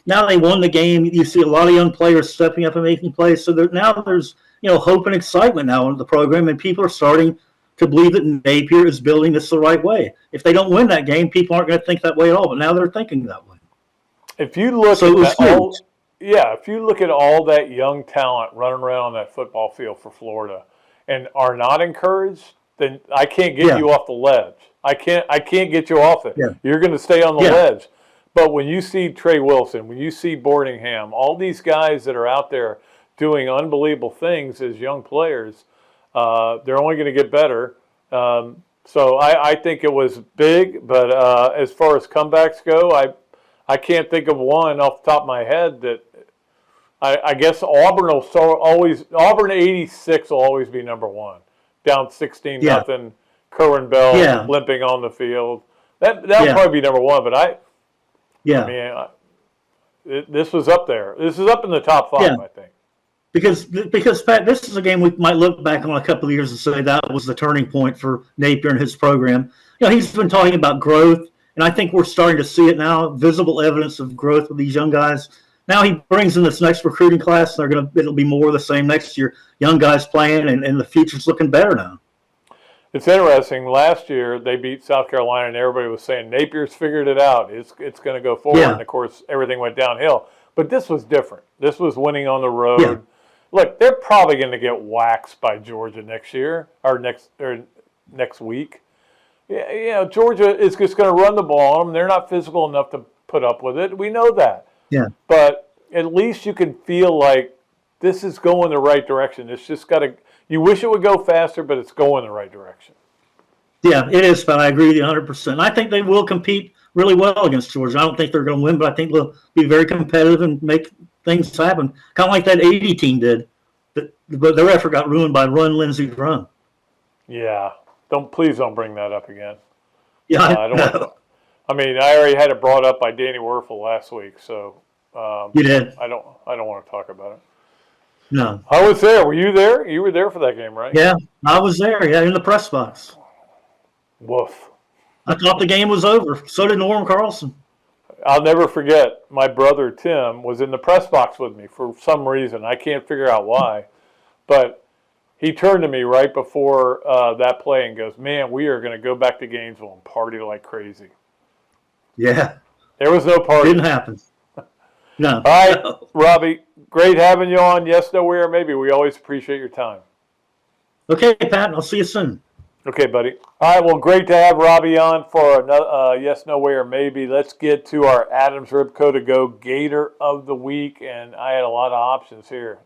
Now they won the game. You see a lot of young players stepping up and making plays. So now there's hope and excitement now in the program, and people are starting to believe that Napier is building this the right way. If they don't win that game, people aren't going to think that way at all. But now they're thinking that way. If you look if you look at all that young talent running around on that football field for Florida and are not encouraged, then I can't get you off the ledge. I can't get you off it. Yeah. You're going to stay on the ledge. But when you see Trey Wilson, when you see Boardingham, all these guys that are out there doing unbelievable things as young players, they're only going to get better. So I think it was big. But as far as comebacks go, I can't think of one off the top of my head that I guess Auburn Auburn 86 will always be number 1. Down 16-0, Kerwin Bell limping on the field. That'll probably be number 1, but this was up there. This is up in the top 5, I think. Because Pat, this is a game we might look back on a couple of years and say that was the turning point for Napier and his program. He's been talking about growth, and I think we're starting to see it now, visible evidence of growth with these young guys. Now he brings in this next recruiting class, and it'll be more of the same next year. Young guys playing, and the future's looking better now. It's interesting. Last year they beat South Carolina, and everybody was saying Napier's figured it out. It's going to go forward, and of course everything went downhill. But this was different. This was winning on the road. Yeah. Look, they're probably going to get waxed by Georgia next year or next week. Georgia is just going to run the ball on them. They're not physical enough to put up with it. We know that. Yeah. But at least you can feel like this is going the right direction. It's just got to. You wish it would go faster, but it's going the right direction. Yeah, it is, but I agree with you 100%. I think they will compete really well against Georgia. I don't think they're going to win, but I think they'll be very competitive and make things happen. Kind of like that 80 team did. But their effort got ruined by Run, Lindsey, Run. Yeah. Please don't bring that up again. Yeah, I don't want to. I mean, I already had it brought up by Danny Werfel last week, so you did. I don't want to talk about it. No. I was there. Were you there? You were there for that game, right? Yeah, I was there. Yeah, in the press box. Woof. I thought the game was over. So did Norm Carlson. I'll never forget. My brother Tim was in the press box with me for some reason. I can't figure out why, but he turned to me right before that play and goes, "Man, we are going to go back to Gainesville and party like crazy." Yeah. There was no party. Didn't happen. No. All right, Robbie, great having you on. Yes, no, where, maybe. We always appreciate your time. Okay, Pat, I'll see you soon. Okay, buddy. All right, well, great to have Robbie on for another yes, no, where, maybe. Let's get to our Adams Ribco to go Gator of the week, and I had a lot of options here,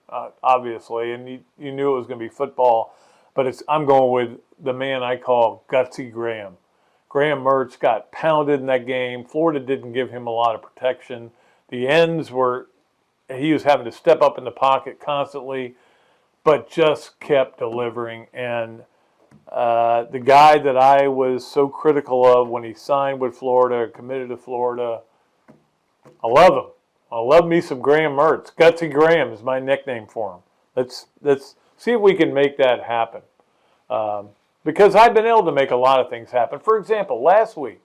obviously, and you knew it was going to be football, but I'm going with the man I call Gutsy Graham. Graham Mertz got pounded in that game. Florida didn't give him a lot of protection. The ends he was having to step up in the pocket constantly, but just kept delivering. And the guy that I was so critical of when he signed with Florida, committed to Florida, I love him. I love me some Graham Mertz. Gutsy Graham is my nickname for him. Let's see if we can make that happen. Because I've been able to make a lot of things happen. For example, last week,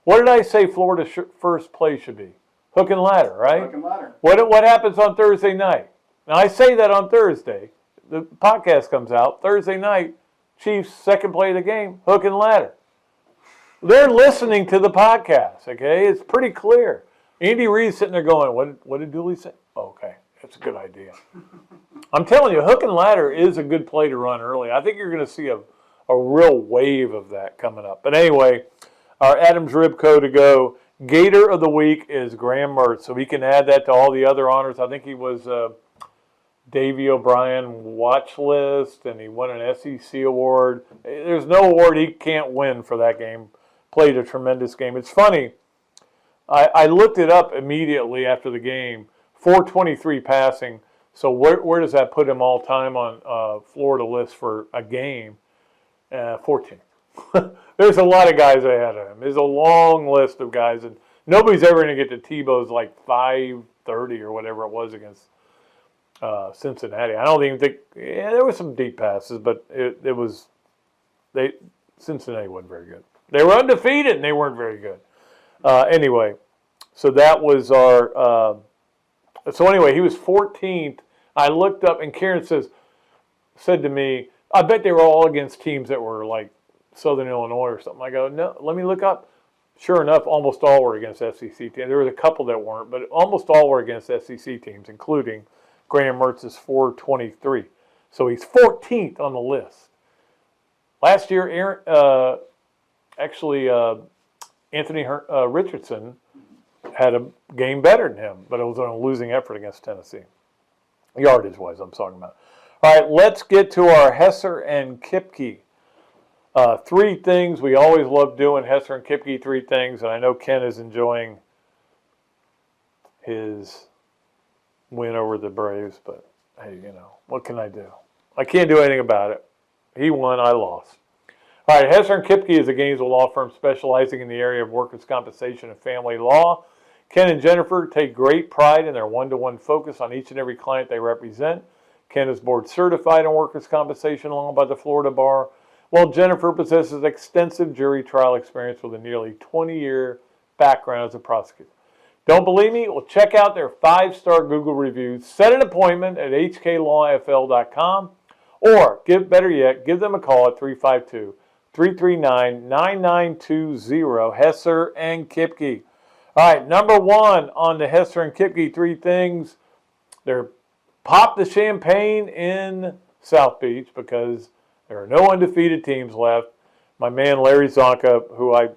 what did I say Florida's first play should be? Hook and ladder, right? Hook and ladder. What happens on Thursday night? Now, I say that on Thursday. The podcast comes out. Thursday night, Chiefs' second play of the game, hook and ladder. They're listening to the podcast, okay? It's pretty clear. Andy Reid's sitting there going, what did Dooley say? Oh, okay, that's a good idea. I'm telling you, hook and ladder is a good play to run early. I think you're going to see a real wave of that coming up. But anyway, our Adams Ribco to go. Gator of the week is Graham Mertz, so we can add that to all the other honors. I think he was Davey O'Brien watch list, and he won an SEC award. There's no award he can't win for that game. Played a tremendous game. It's funny. I looked it up immediately after the game. 423 passing. So where does that put him all time on Florida list for a game? 14th. There's a lot of guys ahead of him. There's a long list of guys, and nobody's ever going to get to Tebow's like 530 or whatever it was against Cincinnati. I don't even think there were some deep passes, but Cincinnati wasn't very good. They were undefeated and they weren't very good. Anyway, so that was our. So anyway, he was 14th. I looked up, and Karen said to me, "I bet they were all against teams that were like Southern Illinois or something." I go, "No, let me look up." Sure enough, almost all were against SEC teams. There was a couple that weren't, but almost all were against SEC teams, including Graham Mertz's 423. So he's 14th on the list. Last year, Anthony Richardson had a game better than him, but it was on a losing effort against Tennessee. Yardage-wise, I'm talking about. All right, let's get to our Hesser and Kipke. 3 things we always love doing, Hesser and Kipke, 3 things, and I know Ken is enjoying his win over the Braves, but hey, what can I do? I can't do anything about it. He won, I lost. All right, Hesser and Kipke is a Gainesville law firm specializing in the area of workers' compensation and family law. Ken and Jennifer take great pride in their one-to-one focus on each and every client they represent. Ken is board certified in workers' compensation law by the Florida Bar, while Jennifer possesses extensive jury trial experience with a nearly 20-year background as a prosecutor. Don't believe me? Well, check out their 5-star Google reviews. Set an appointment at hklawfl.com, or better yet, give them a call at 352-339-9920, Hesser and Kipke. All right, number 1 on the Hesser and Kipke 3 things. They're pop the champagne in South Beach because there are no undefeated teams left. My man Larry Zonka, who I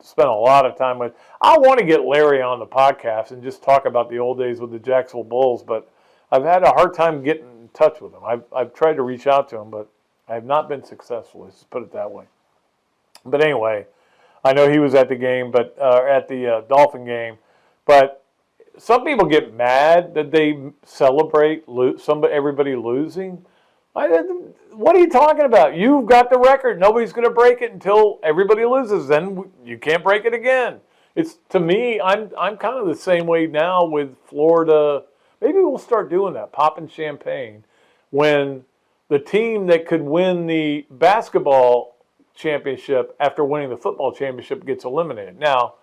spent a lot of time with. I want to get Larry on the podcast and just talk about the old days with the Jacksonville Bulls, but I've had a hard time getting in touch with him. I've tried to reach out to him, but I have not been successful. Let's just put it that way. But anyway, I know he was at the game, but at the Dolphin game. But some people get mad that they celebrate everybody losing. What are you talking about? You've got the record. Nobody's going to break it until everybody loses. Then you can't break it again. To me, I'm kind of the same way now with Florida. Maybe we'll start doing that, popping champagne, when the team that could win the basketball championship after winning the football championship gets eliminated. Now,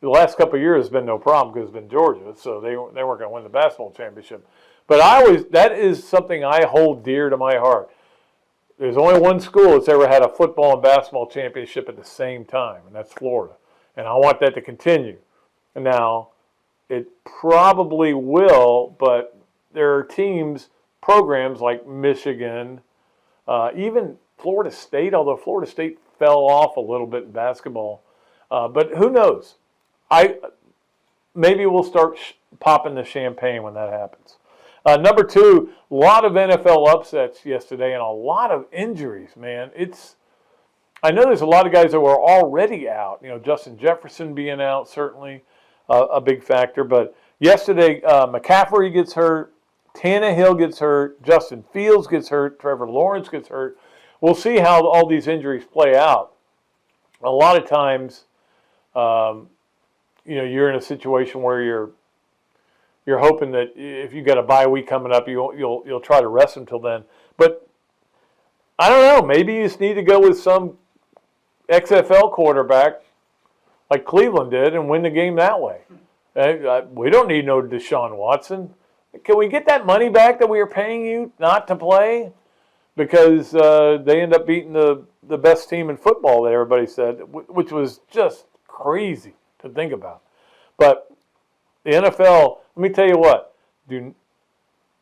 the last couple of years has been no problem because it's been Georgia, so they weren't going to win the basketball championship. But that is something I hold dear to my heart. There's only one school that's ever had a football and basketball championship at the same time, and that's Florida. And I want that to continue. Now, it probably will, but there are programs like Michigan, even Florida State, although Florida State fell off a little bit in basketball. But who knows? Maybe we'll start popping the champagne when that happens. Number 2, a lot of NFL upsets yesterday and a lot of injuries, man. I know there's a lot of guys that were already out. Justin Jefferson being out, certainly a big factor. But yesterday, McCaffrey gets hurt, Tannehill gets hurt, Justin Fields gets hurt, Trevor Lawrence gets hurt. We'll see how all these injuries play out. A lot of times, you're in a situation where you're hoping that if you got a bye week coming up, you'll try to rest until then. But I don't know. Maybe you just need to go with some XFL quarterback like Cleveland did and win the game that way. We don't need no Deshaun Watson. Can we get that money back that we were paying you not to play? Because they end up beating the best team in football that everybody said, which was just crazy to think about. But the NFL, let me tell you what,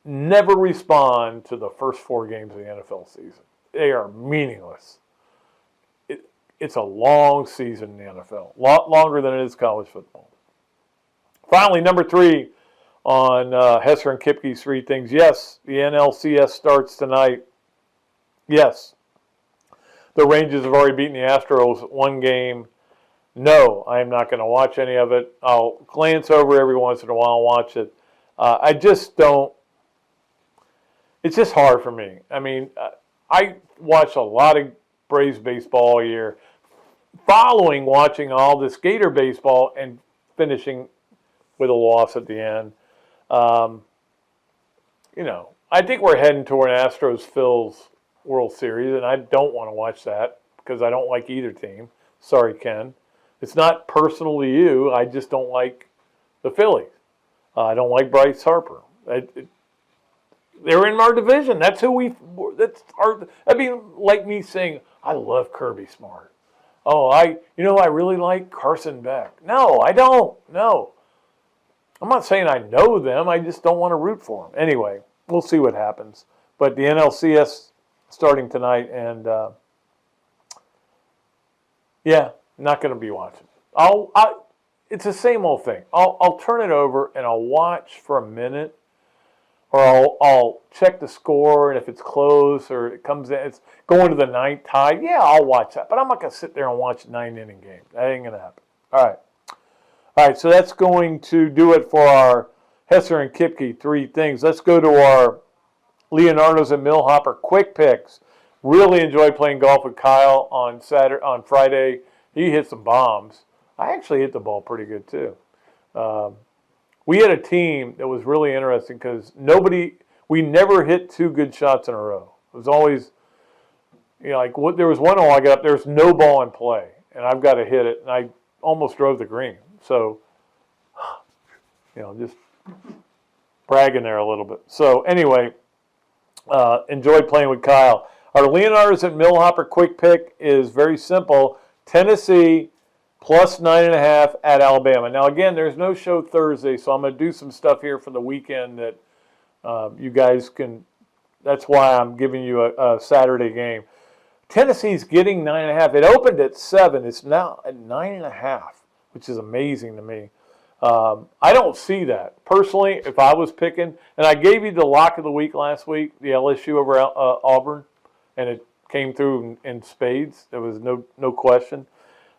never respond to the first 4 games of the NFL season. They are meaningless. It's a long season in the NFL, a lot longer than it is college football. Finally, number 3 on Hesser and Kipke's 3 things. Yes, the NLCS starts tonight. Yes, the Rangers have already beaten the Astros 1 game. No, I am not going to watch any of it. I'll glance over every once in a while and watch it. I just don't. It's just hard for me. I mean, I watch a lot of Braves baseball all year, watching all this Gator baseball and finishing with a loss at the end. I think we're heading toward an Astros-Phils World Series, and I don't want to watch that because I don't like either team. Sorry, Ken. It's not personal to you. I just don't like the Phillies. I don't like Bryce Harper. They're in our division. That's who like me saying, I love Kirby Smart. Oh, I really like Carson Beck. No, I don't. No. I'm not saying I know them. I just don't want to root for them. Anyway, we'll see what happens. But the NLCS starting tonight, and not going to be watching. It's the same old thing. I'll turn it over and I'll watch for a minute, or I'll check the score, and if it's close or it comes in, it's going to the 9th tie. Yeah, I'll watch that, but I'm not going to sit there and watch 9-inning games. That ain't going to happen. All right. So that's going to do it for our Hesser and Kipke 3 things. Let's go to our Leonardo's and Millhopper quick picks. Really enjoyed playing golf with Kyle on Friday. He hit some bombs. I actually hit the ball pretty good too. We had a team that was really interesting because we never hit 2 good shots in a row. It was always, there was one hole I got up, there's no ball in play, and I've got to hit it, and I almost drove the green. So, just bragging there a little bit. So anyway, enjoyed playing with Kyle. Our Leonardo's at Millhopper quick pick is very simple. Tennessee plus 9.5 at Alabama. Now, again, there's no show Thursday, so I'm going to do some stuff here for the weekend that you guys can. That's why I'm giving you a Saturday game. Tennessee's getting 9.5. It opened at 7. It's now at 9.5, which is amazing to me. I don't see that. Personally, if I was picking, and I gave you the lock of the week last week, the LSU over Auburn, and it came through in spades. There was no question.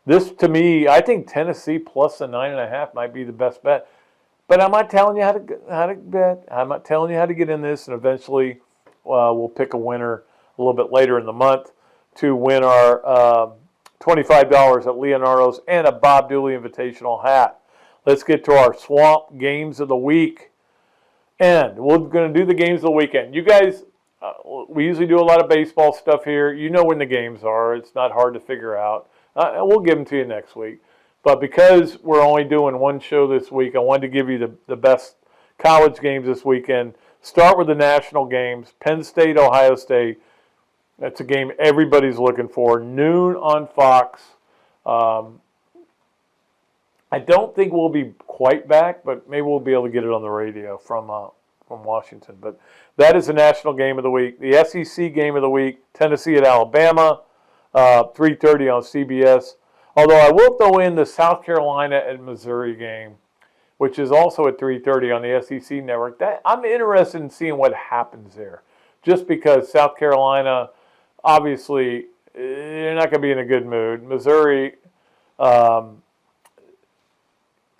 This, to me, I think Tennessee plus the 9.5 might be the best bet. But I'm not telling you how to bet. I'm not telling you how to get in this, and eventually we'll pick a winner a little bit later in the month to win our $25 at Leonardo's and a Bob Dooley Invitational hat. Let's get to our Swamp Games of the Week. And we're going to do the games of the weekend. You guys, we usually do a lot of baseball stuff here. You know when the games are. It's not hard to figure out. We'll give them to you next week. But because we're only doing one show this week, I wanted to give you the best college games this weekend. Start with the national games. Penn State, Ohio State. That's a game everybody's looking for. Noon on Fox. I don't think we'll be quite back, but maybe we'll be able to get it on the radio from Washington. But that is the national game of the week. The SEC game of the week, Tennessee at Alabama, 3:30 on CBS. Although I will throw in the South Carolina and Missouri game, which is also at 3:30 on the SEC network. I'm interested in seeing what happens there, just because South Carolina, obviously, they're not going to be in a good mood. Missouri,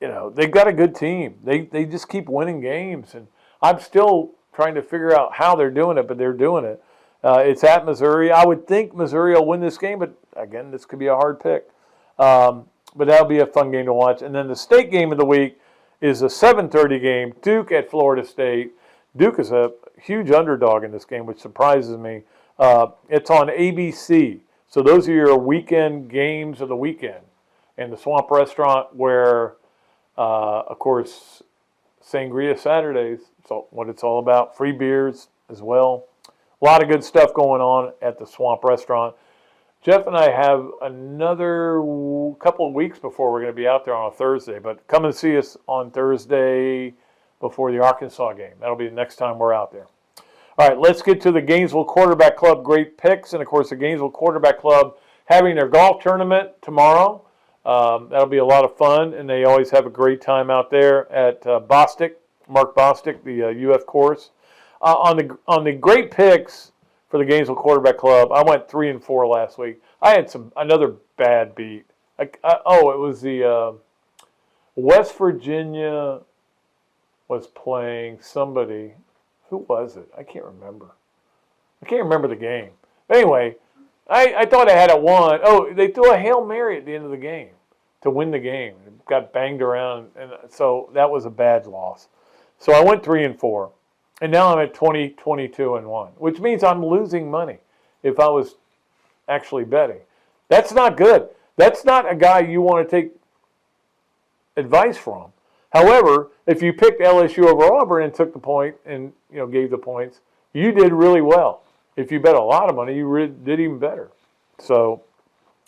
they've got a good team. They just keep winning games, and I'm still trying to figure out how they're doing it, but they're doing it. It's at Missouri. I would think Missouri will win this game, but again, this could be a hard pick. but that'll be a fun game to watch. And then the state game of the week is a 7:30 game, Duke at Florida State. Duke is a huge underdog in this game, which surprises me. It's on ABC. So those are your weekend games of the weekend. And the Swamp Restaurant where, of course, Sangria Saturdays, so what it's all about. Free beers as well. A lot of good stuff going on at the Swamp Restaurant. Jeff and I have another couple of weeks before we're going to be out there on a Thursday, but come and see us on Thursday before the Arkansas game. That'll be the next time we're out there. All right, let's get to the Gainesville Quarterback Club great picks. And, of course, the Gainesville Quarterback Club having their golf tournament tomorrow. That'll be a lot of fun, and they always have a great time out there at Bostic, Mark Bostic, the UF course. On the great picks for the Gainesville Quarterback Club, I went 3-4 last week. I had another bad beat. It was the West Virginia was playing somebody. Who was it? I can't remember. I can't remember the game. Anyway, I thought I had it won. Oh, they threw a Hail Mary at the end of the game to win the game. It got banged around, and so that was a bad loss. So I went 3-4, and now I'm at 22-1, which means I'm losing money if I was actually betting. That's not good. That's not a guy you want to take advice from. However, if you picked LSU over Auburn and took the point and gave the points, you did really well. If you bet a lot of money, you did even better. So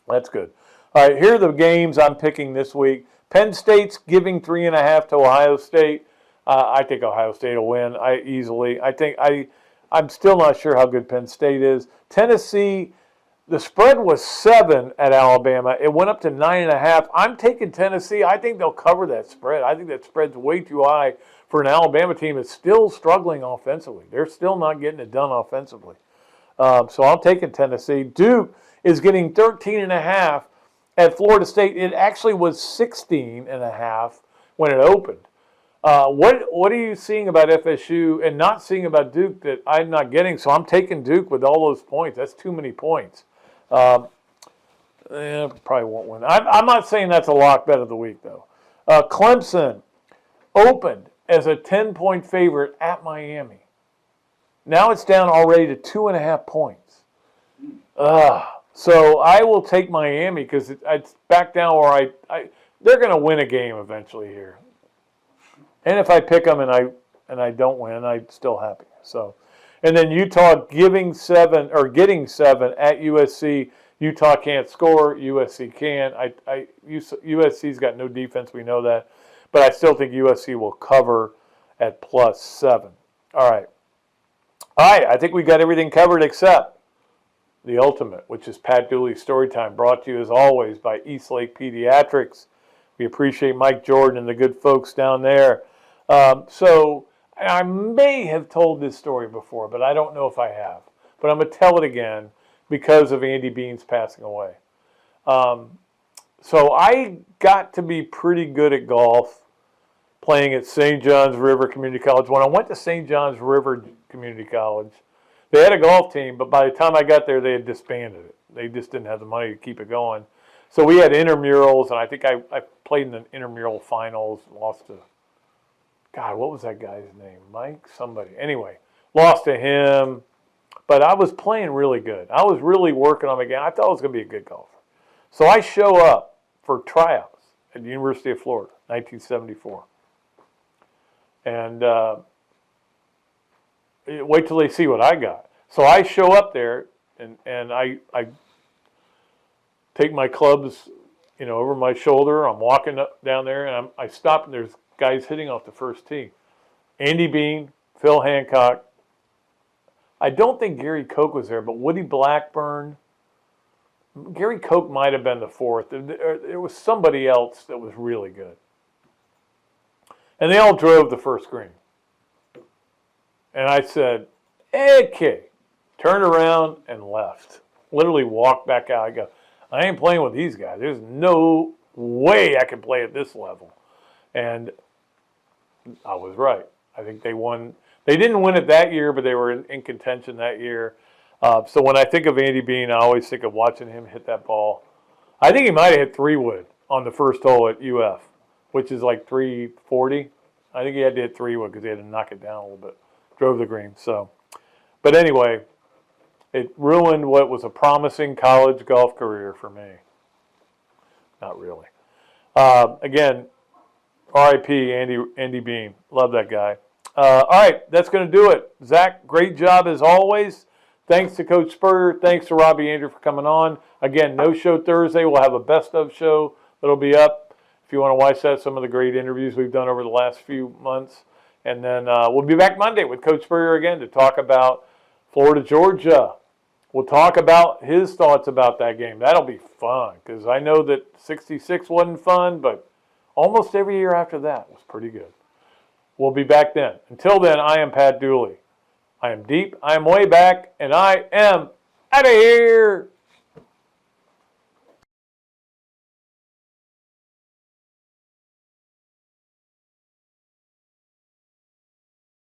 that's good. All right, here are the games I'm picking this week. Penn State's giving 3.5 to Ohio State. I think Ohio State will win easily. I'm still not sure how good Penn State is. Tennessee, the spread was 7 at Alabama. It went up to 9.5. I'm taking Tennessee. I think they'll cover that spread. I think that spread's way too high for an Alabama team that's still struggling offensively. They're still not getting it done offensively. So I'm taking Tennessee. Duke is getting 13.5 at Florida State. It actually was 16.5 when it opened. What are you seeing about FSU and not seeing about Duke that I'm not getting? So I'm taking Duke with all those points. That's too many points. Probably won't win. I'm not saying that's a lock bet of the week, though. Clemson opened as a 10-point favorite at Miami. Now it's down already to 2.5 points. So I will take Miami because it's back down where they're going to win a game eventually here. And if I pick them and I don't win, I'm still happy. So, and then Utah getting 7 at USC. Utah can't score. USC can. USC's got no defense. We know that, but I still think USC will cover at +7. All right. I think we got everything covered except the ultimate, which is Pat Dooley's Storytime, brought to you as always by Eastlake Pediatrics. We appreciate Mike Jordan and the good folks down there. So I may have told this story before, but I don't know if I have. But I'm going to tell it again because of Andy Bean's passing away. So I got to be pretty good at golf playing at St. John's River Community College. When I went to St. John's River Community College, they had a golf team, but by the time I got there, they had disbanded it. They just didn't have the money to keep it going. So we had intramurals, and I think I played in the intramural finals, lost to, God, what was that guy's name? Mike somebody. Anyway, lost to him, but I was playing really good. I was really working on my game. I thought I was going to be a good golfer. So I show up for tryouts at the University of Florida, 1974. And wait till they see what I got. So I show up there, and I take my clubs, over my shoulder. I'm walking up down there, and I stop, and there's guys hitting off the first tee. Andy Bean, Phil Hancock. I don't think Gary Koch was there, but Woody Blackburn. Gary Koch might have been the fourth. There was somebody else that was really good. And they all drove the first green. And I said, okay. Turned around and left. Literally walked back out. I go, I ain't playing with these guys. There's no way I can play at this level. And I was right. I think they won. They didn't win it that year, but they were in contention that year. So when I think of Andy Bean, I always think of watching him hit that ball. I think he might have hit 3-wood on the first hole at UF, which is like 340. I think he had to hit 3 wood because he had to knock it down a little bit. Drove the green. So, but anyway, it ruined what was a promising college golf career for me. Not really. Again, R.I.P. Andy Beam. Love that guy. All right, that's going to do it. Zach, great job as always. Thanks to Coach Spurrier. Thanks to Robbie Andrew for coming on. Again, no show Thursday. We'll have a best of show that'll be up. If you want to watch that, some of the great interviews we've done over the last few months. And then we'll be back Monday with Coach Spurrier again to talk about Florida, Georgia. We'll talk about his thoughts about that game. That'll be fun because I know that 66 wasn't fun, but almost every year after that was pretty good. We'll be back then. Until then, I am Pat Dooley. I am deep, I am way back, and I am out of here.